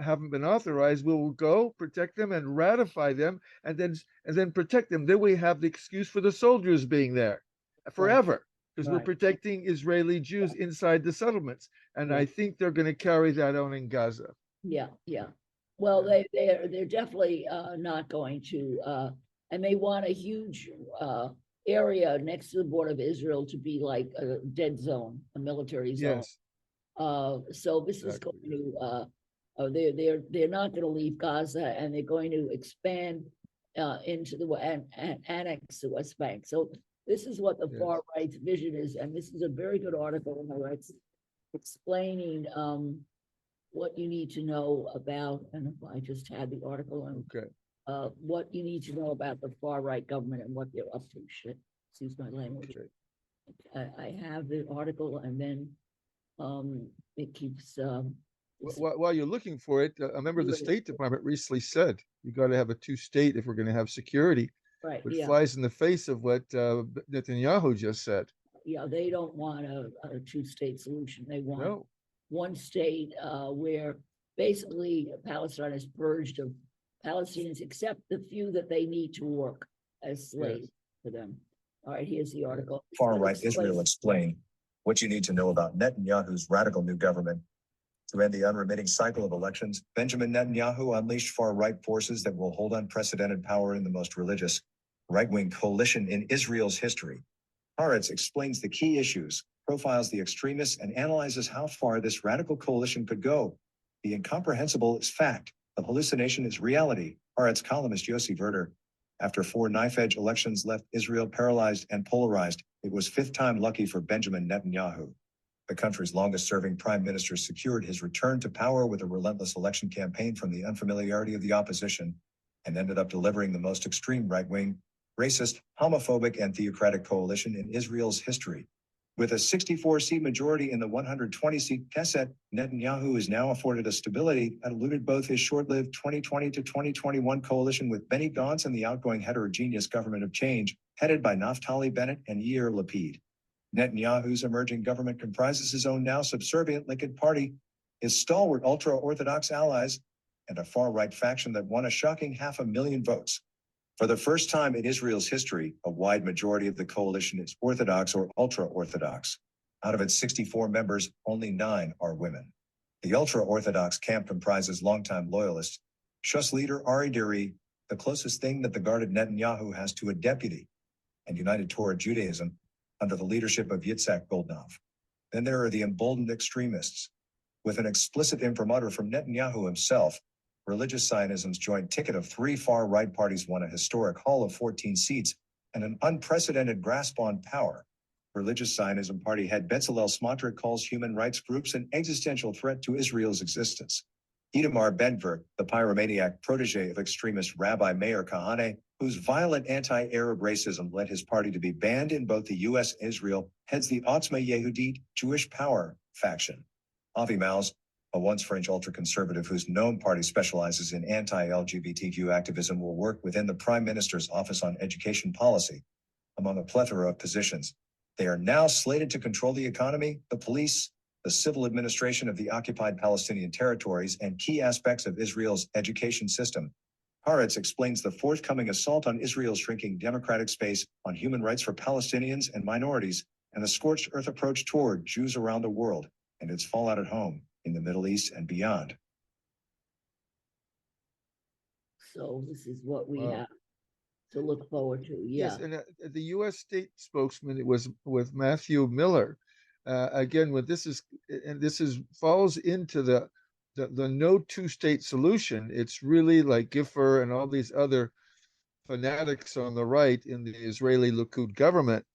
haven't been authorized, we will go protect them and ratify them, and then protect them. Then we have the excuse for the soldiers being there forever, because we're protecting Israeli Jews inside the settlements, and I think they're going to carry that on in Gaza. Yeah. Well, they're definitely not going to, and they want a huge area next to the border of Israel to be like a dead zone, a military zone. Yes. So this is going to, they're not going to leave Gaza, and they're going to expand into the and annex the West Bank. So this is what the far right's vision is, and this is a very good article in the Haaretz explaining what you need to know about, and I just had the article on what you need to know about the far right government and what they're up to. Excuse my language. I have the article, and then it keeps. While you're looking for it, a member of the State Department recently said you got to have a two-state if we're going to have security. Right. Which flies in the face of what Netanyahu just said. Yeah, they don't want a two-state solution. They want one state where basically Palestine is purged of Palestinians, except the few that they need to work as slaves for them. All right, here's the article. Far-right Israel explained what you need to know about Netanyahu's radical new government. To end the unremitting cycle of elections, Benjamin Netanyahu unleashed far-right forces that will hold unprecedented power in the most religious right-wing coalition in Israel's history. Haaretz explains the key issues, profiles the extremists, and analyzes how far this radical coalition could go. The incomprehensible is fact. The hallucination is reality. Haaretz columnist Yossi Verder. After 4 knife-edge elections left Israel paralyzed and polarized, it was fifth time lucky for Benjamin Netanyahu. The country's longest-serving prime minister secured his return to power with a relentless election campaign from the unfamiliarity of the opposition, and ended up delivering the most extreme right-wing, racist, homophobic, and theocratic coalition in Israel's history. With a 64-seat majority in the 120-seat Knesset, Netanyahu is now afforded a stability that eluded both his short-lived 2020 to 2021 coalition with Benny Gantz and the outgoing heterogeneous government of change, headed by Naftali Bennett and Yair Lapid. Netanyahu's emerging government comprises his own now subservient Likud party, his stalwart ultra-Orthodox allies, and a far-right faction that won a shocking 500,000 votes. For the first time in Israel's history, a wide majority of the coalition is Orthodox or ultra-Orthodox. Out of its 64 members, only 9 are women. The ultra-Orthodox camp comprises longtime loyalists. Shus leader Ari Deri, the closest thing that the guarded Netanyahu has to a deputy, and United Torah Judaism, under the leadership of Yitzhak Goldknopf. Then there are the emboldened extremists. With an explicit imprimatur from Netanyahu himself, Religious Zionism's joint ticket of 3 far-right parties won a historic haul of 14 seats, and an unprecedented grasp on power. Religious Zionism Party head Bezalel Smotrich calls human rights groups an existential threat to Israel's existence. Itamar Ben-Gvir, the pyromaniac protege of extremist Rabbi Meir Kahane, whose violent anti-Arab racism led his party to be banned in both the U.S. and Israel, heads the Otzma Yehudit Jewish Power faction. Avi Maoz, a once French ultra-conservative whose Noam party specializes in anti-LGBTQ activism, will work within the Prime Minister's Office on Education Policy, among a plethora of positions. They are now slated to control the economy, the police, the civil administration of the occupied Palestinian territories, and key aspects of Israel's education system. Haaretz explains the forthcoming assault on Israel's shrinking democratic space, on human rights for Palestinians and minorities, and the scorched earth approach toward Jews around the world, and its fallout at home, in the Middle East and beyond. So this is what we Wow. have to look forward to. Yeah. Yes, and the U.S. state spokesman, it was with Matthew Miller. Again, what this is, and this is falls into the no two-state solution. It's really like Giffer and all these other fanatics on the right in the Israeli Likud government.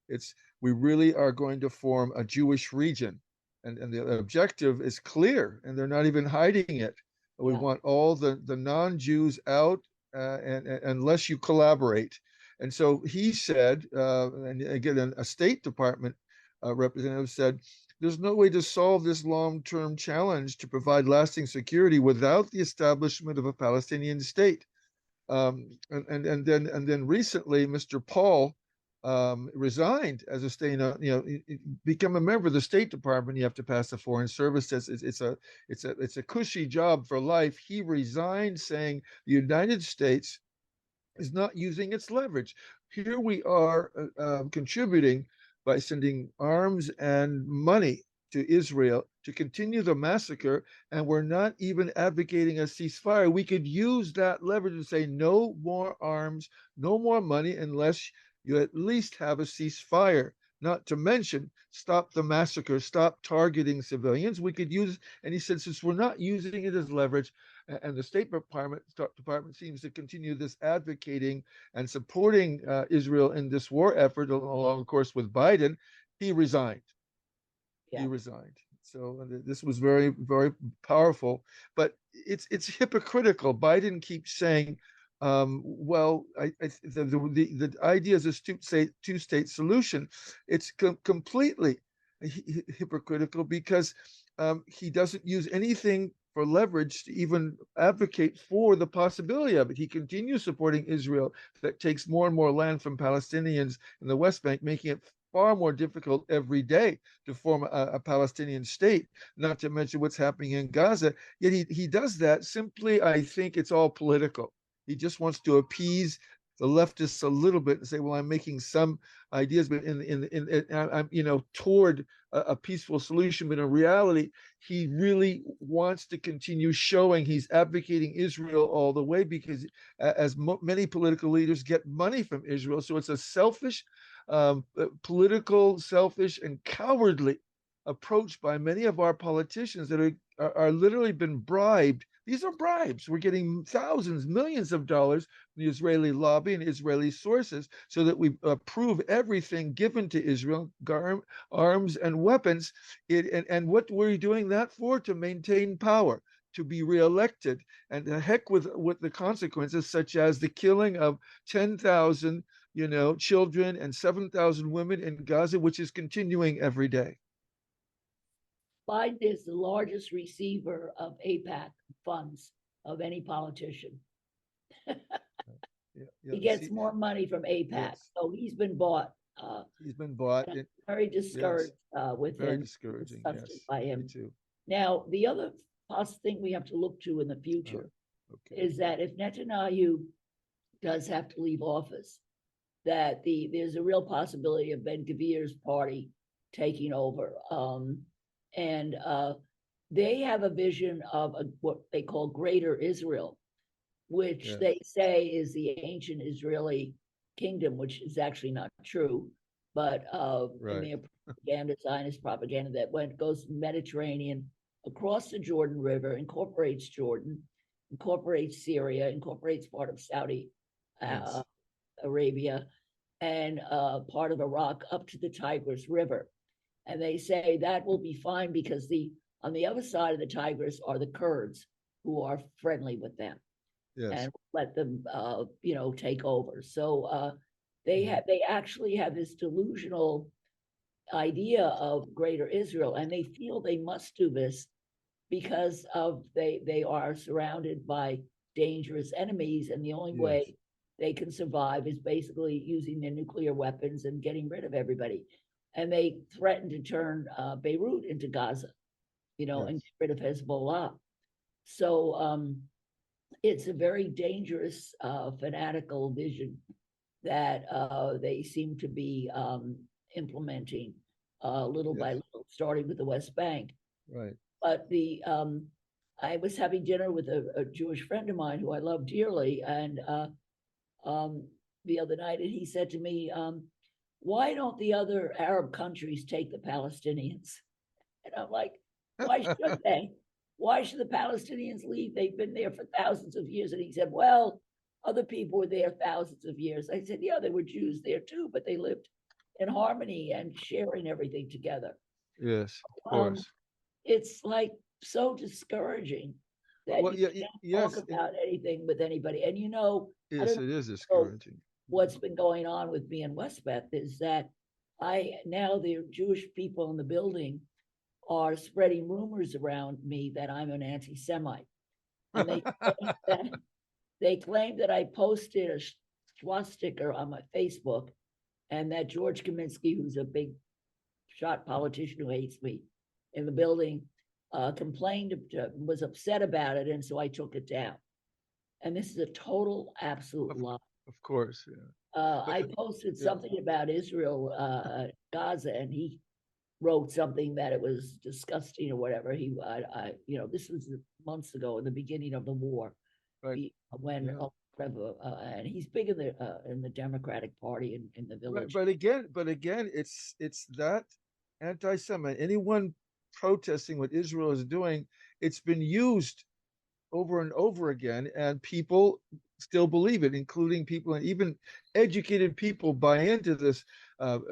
It's we really are going to form a Jewish region, and the objective is clear, and they're not even hiding it. We want all the non-Jews out, and unless you collaborate. And so he said, and again, a State Department representative said, there's no way to solve this long-term challenge to provide lasting security without the establishment of a Palestinian state. And then recently, Mr. Paul resigned as a state. Become a member of the State Department. You have to pass the Foreign Service test. It's a cushy job for life. He resigned, saying the United States is not using its leverage. Here we are contributing by sending arms and money to Israel to continue the massacre, and we're not even advocating a ceasefire. We could use that leverage and say no more arms, no more money, unless you at least have a ceasefire. Not to mention, stop the massacre, stop targeting civilians. We could use, and he said, since we're not using it as leverage, and the State Department seems to continue this advocating and supporting Israel in this war effort, along, of course, with Biden, he resigned. He resigned. So this was very, very powerful, but it's hypocritical. Biden keeps saying, the idea is a two-state solution. It's completely hypocritical because he doesn't use anything for leverage to even advocate for the possibility of it. He continues supporting Israel that takes more and more land from Palestinians in the West Bank, making it far more difficult every day to form a Palestinian state, not to mention what's happening in Gaza. Yet he does that simply, I think it's all political. He just wants to appease the leftists a little bit and say, well, I'm making some ideas, but I'm toward a peaceful solution. But in reality, he really wants to continue showing he's advocating Israel all the way, because as many political leaders get money from Israel. So it's a selfish, political, selfish, and cowardly approach by many of our politicians that are literally been bribed. These are bribes. We're getting thousands, millions of dollars from the Israeli lobby and Israeli sources so that we approve everything given to Israel, arms and weapons. And what were you doing that for? To maintain power, to be reelected, and the heck with the consequences, such as the killing of 10,000 children and 7,000 women in Gaza, which is continuing every day. Biden is the largest receiver of AIPAC funds of any politician. He gets more money from AIPAC, so he's been bought. He's been bought. Very discouraged with very him. discouraging. Yes, by him. me too. Now, the other thing we have to look to in the future is that if Netanyahu does have to leave office, that there's a real possibility of Ben Gvir's party taking over. And they have a vision of what they call Greater Israel, which they say is the ancient Israeli kingdom, which is actually not true. But in their propaganda, Zionist propaganda, that goes Mediterranean, across the Jordan River, incorporates Jordan, incorporates Syria, incorporates part of Saudi Arabia, and part of Iraq up to the Tigris River. And they say that will be fine because on the other side of the Tigris are the Kurds who are friendly with them. Yes. And let them, take over. So they actually have this delusional idea of greater Israel, and they feel they must do this because they are surrounded by dangerous enemies, and the only Yes. way they can survive is basically using their nuclear weapons and getting rid of everybody. And they threatened to turn Beirut into Gaza, and get rid of Hezbollah. So it's a very dangerous, fanatical vision that they seem to be implementing little by little, starting with the West Bank. Right. But I was having dinner with a Jewish friend of mine who I love dearly, and the other night, and he said to me, why don't the other Arab countries take the Palestinians? And I'm like, why should they? Why should the Palestinians leave? They've been there for thousands of years. And he said, well, other people were there thousands of years. I said, yeah, there were Jews there too, but they lived in harmony and sharing everything together. Yes, of course. It's like so discouraging that you can't talk about anything with anybody. And yes, it is discouraging. What's been going on with me and Westbeth is that now the Jewish people in the building are spreading rumors around me that I'm an anti-Semite. And they claim that I posted a swastika on my Facebook, and that George Kaminsky, who's a big shot politician who hates me in the building, was upset about it, and so I took it down. And this is a total, absolute lie. Of course, yeah. I posted something about Israel, Gaza, and he wrote something that it was disgusting or whatever. This was months ago in the beginning of the war, right? And he's big in the Democratic Party in the village. Right, but again, it's that anti-Semite. Anyone protesting what Israel is doing, it's been used over and over again, and people still believe it, including people, and even educated people buy into this,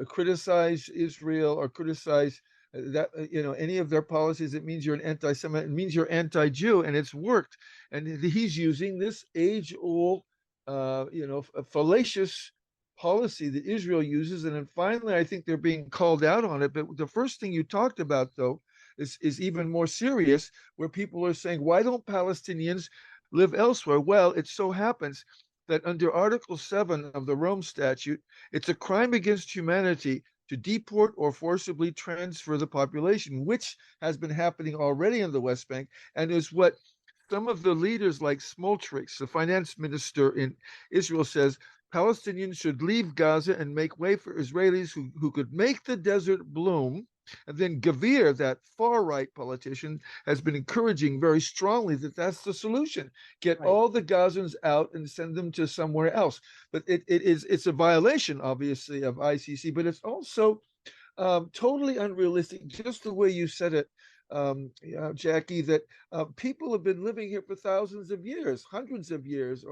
criticize Israel or criticize that, any of their policies. It means you're an anti-Semite, it means you're anti-Jew, and it's worked. And he's using this age-old, fallacious policy that Israel uses. And then finally, I think they're being called out on it. But the first thing you talked about, though, is even more serious, where people are saying, why don't Palestinians live elsewhere? Well, it so happens that under Article 7 of the Rome Statute, it's a crime against humanity to deport or forcibly transfer the population, which has been happening already in the West Bank, and is what some of the leaders like Smotrich, the finance minister in Israel, says. Palestinians should leave Gaza and make way for Israelis who could make the desert bloom. And then Gavir, that far-right politician, has been encouraging very strongly that that's the solution. Get all the Gazans out and send them to somewhere else. But it's a violation, obviously, of ICC, but it's also totally unrealistic, just the way you said it, Jackie, that people have been living here for thousands of years, hundreds of years,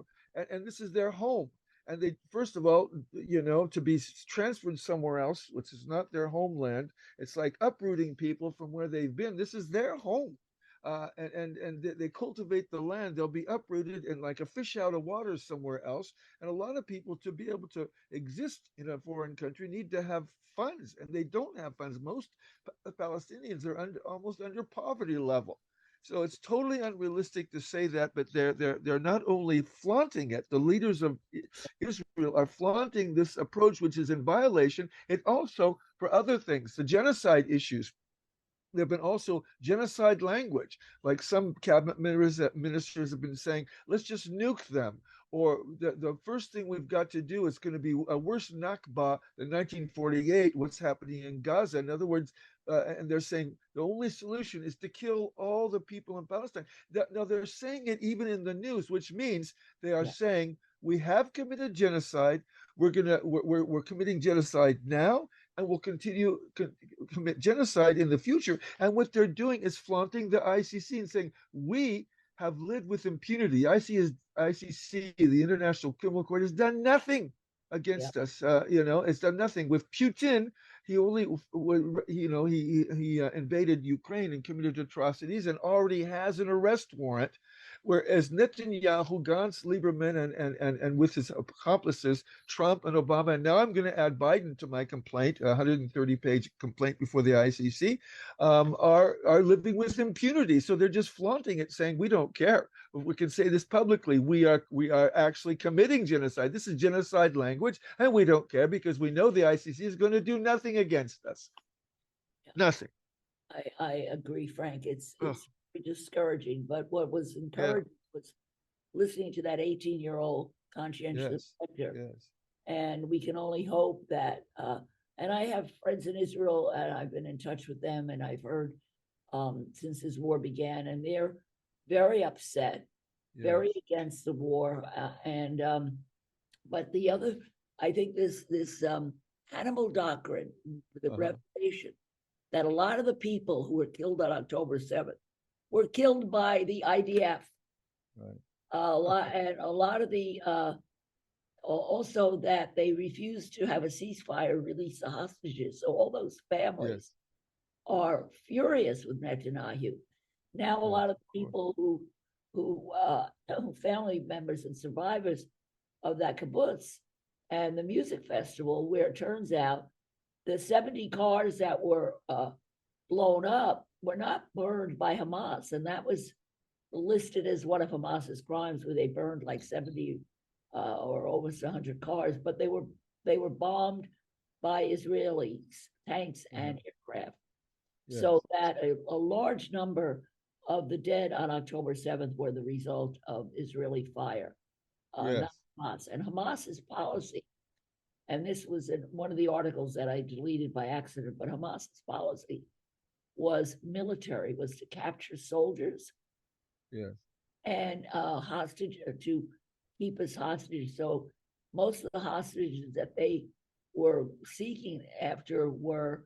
and this is their home. And they, first of all, to be transferred somewhere else, which is not their homeland, it's like uprooting people from where they've been. This is their home. And they cultivate the land. They'll be uprooted and like a fish out of water somewhere else. And a lot of people, to be able to exist in a foreign country, need to have funds, and they don't have funds. Most Palestinians are almost under poverty level. So it's totally unrealistic to say that, but they're not only flaunting it, the leaders of Israel are flaunting this approach, which is in violation. It also, for other things, the genocide issues, there have been also genocide language, like some cabinet ministers have been saying, let's just nuke them. Or the first thing we've got to do is going to be a worse Nakba than 1948, what's happening in Gaza. In other words, and they're saying the only solution is to kill all the people in Palestine. Now they're saying it even in the news, which means they are saying we have committed genocide. We're committing genocide now, and we'll continue commit genocide in the future. And what they're doing is flaunting the ICC and saying we have lived with impunity. ICC, the International Criminal Court, has done nothing against us. It's done nothing. With Putin, he only, he invaded Ukraine and committed atrocities and already has an arrest warrant. Whereas Netanyahu, Gantz, Lieberman, and with his accomplices, Trump and Obama, and now I'm going to add Biden to my complaint, a 130-page complaint before the ICC, are living with impunity. So they're just flaunting it, saying we don't care. We can say this publicly. We are actually committing genocide. This is genocide language, and we don't care because we know the ICC is going to do nothing against us. Nothing. I agree, Frank. It's discouraging, but what was encouraging was listening to that 18-year-old conscientious objector. And we can only hope that, and I have friends in Israel, and I've been in touch with them, and I've heard since this war began, and they're very upset, very against the war. But the other, I think this Hannibel Doctrine, the revelation that a lot of the people who were killed on October 7th were killed by the IDF. Right. A lot of the also that they refused to have a ceasefire, release the hostages. So all those families are furious with Netanyahu. Now a lot of people who family members and survivors of that kibbutz and the music festival, where it turns out the 70 cars that were blown up were not burned by Hamas, and that was listed as one of Hamas's crimes, where they burned like 70 or almost 100 cars, but they were bombed by Israeli tanks and aircraft. So that a large number of the dead on October 7th were the result of Israeli fire, not Hamas. And Hamas's policy, and this was in one of the articles that I deleted by accident, but Hamas's policy was military, was to capture soldiers and hostage, to keep us hostage. So most of the hostages that they were seeking after were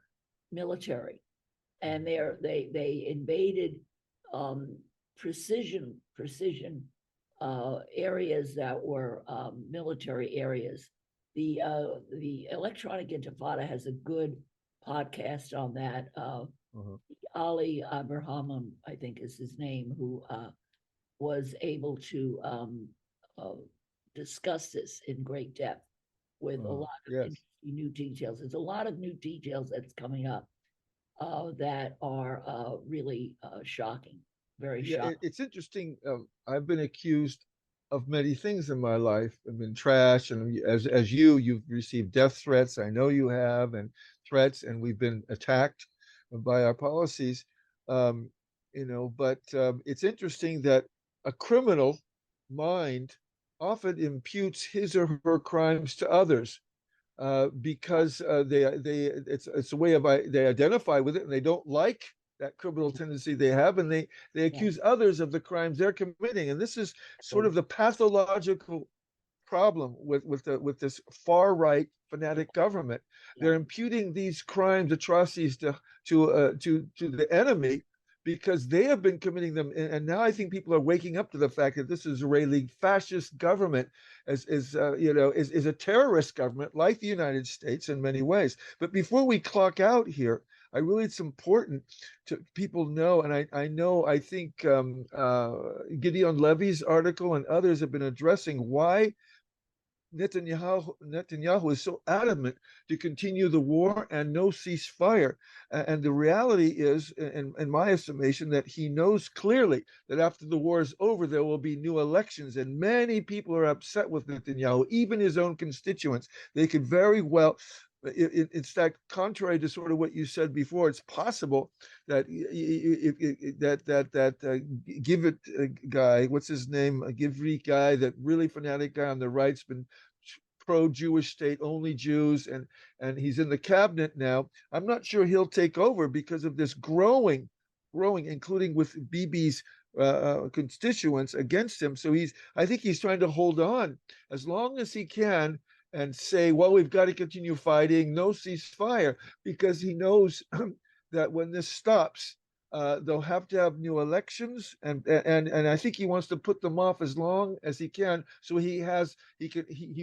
military, and they invaded precision areas that were military areas. The Electronic Intifada has a good podcast on that. Ali Abraham, I think is his name, who was able to discuss this in great depth with a lot of interesting new details. There's a lot of new details that's coming up that are really shocking, very shocking. It's interesting. I've been accused of many things in my life. I've been trashed, and as you've received death threats. I know you have, and threats, and we've been attacked by our policies. But it's interesting that a criminal mind often imputes his or her crimes to others because it's a way of they identify with it, and they don't like that criminal tendency they have, and they accuse others of the crimes they're committing. And this is sort of the pathological problem with this far right fanatic government. They're imputing these crimes, atrocities to the enemy because they have been committing them. And now I think people are waking up to the fact that this Israeli fascist government is a terrorist government like the United States in many ways. But before we clock out here, it's important to people know, and I think Gideon Levy's article and others have been addressing why Netanyahu is so adamant to continue the war and no ceasefire. And the reality is, in my estimation, that he knows clearly that after the war is over, there will be new elections. And many people are upset with Netanyahu, even his own constituents. They could very well, in fact, contrary to sort of what you said before, it's possible that Givit guy, what's his name, a Givri guy, that really fanatic guy on the right's been pro-Jewish state, only Jews, and he's in the cabinet now. I'm not sure he'll take over because of this growing, including with Bibi's constituents against him. So I think he's trying to hold on as long as he can and say, well, we've got to continue fighting, no ceasefire, because he knows that when this stops, they'll have to have new elections, and I think he wants to put them off as long as he can. So he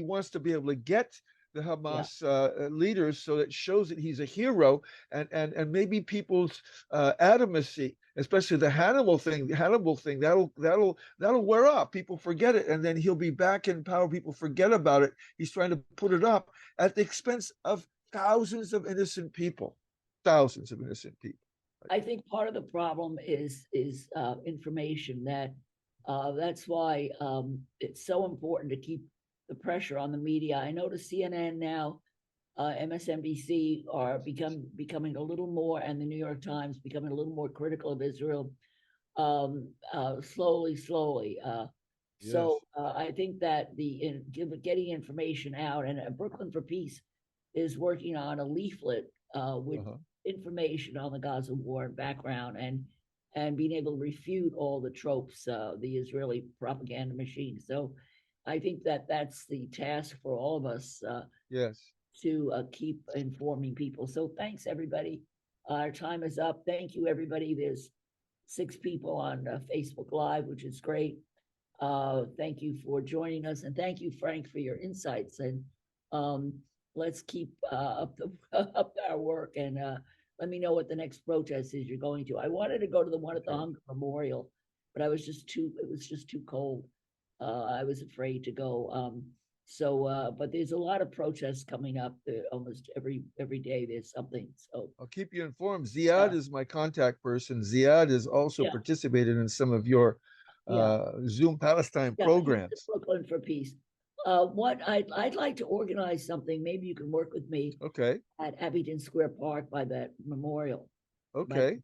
wants to be able to get the Hamas leaders, so it shows that he's a hero, and maybe people's adamancy, especially the Hannibal thing, that'll wear off. People forget it, and then he'll be back in power. People forget about it. He's trying to put it up at the expense of thousands of innocent people. Thousands of innocent people. I think part of the problem is information. That's why it's so important to keep the pressure on the media. I notice CNN now, MSNBC are becoming a little more, and the New York Times becoming a little more critical of Israel, slowly. So I think that getting information out, and Brooklyn for Peace is working on a leaflet with information on the Gaza war and background, and being able to refute all the tropes, the Israeli propaganda machine. So I think that that's the task for all of us. To keep informing people. So thanks, everybody. Our time is up. Thank you, everybody. There's 6 people on Facebook Live, which is great. Thank you for joining us, and thank you, Frank, for your insights. And let's keep up our work, and let me know what the next protest is you're going to. I wanted to go to the one at the Hunger Memorial, but it was just too cold. I was afraid to go. But there's a lot of protests coming up. Almost every day there's something. So I'll keep you informed. Ziad is my contact person. Ziad has also participated in some of your Zoom Palestine programs. Brooklyn for Peace. What I'd like to organize something. Maybe you can work with me. Okay. At Abingdon Square Park by that memorial. Okay.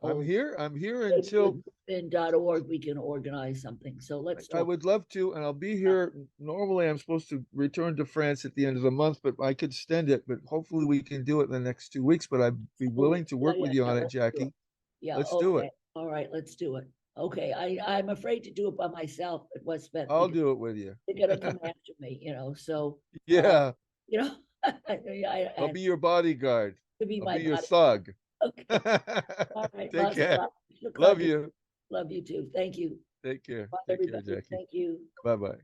I'm here until in.org. We can organize something. So let's talk. I would love to, and I'll be here. Normally I'm supposed to return to France at the end of the month, but I could extend it, but hopefully we can do it in the next 2 weeks. But I'd be willing to work with you on it, Jackie. Let's do it. All right, let's do it. Okay. I'm afraid to do it by myself at West Bend. I'll do it with you. They're gonna come after me, so I'll be your bodyguard. I'll be your thug. Okay. All right. Take care. Love you. Love you too. Thank you. Take care. Bye, Take care, everybody. Jackie. Thank you. Bye-bye.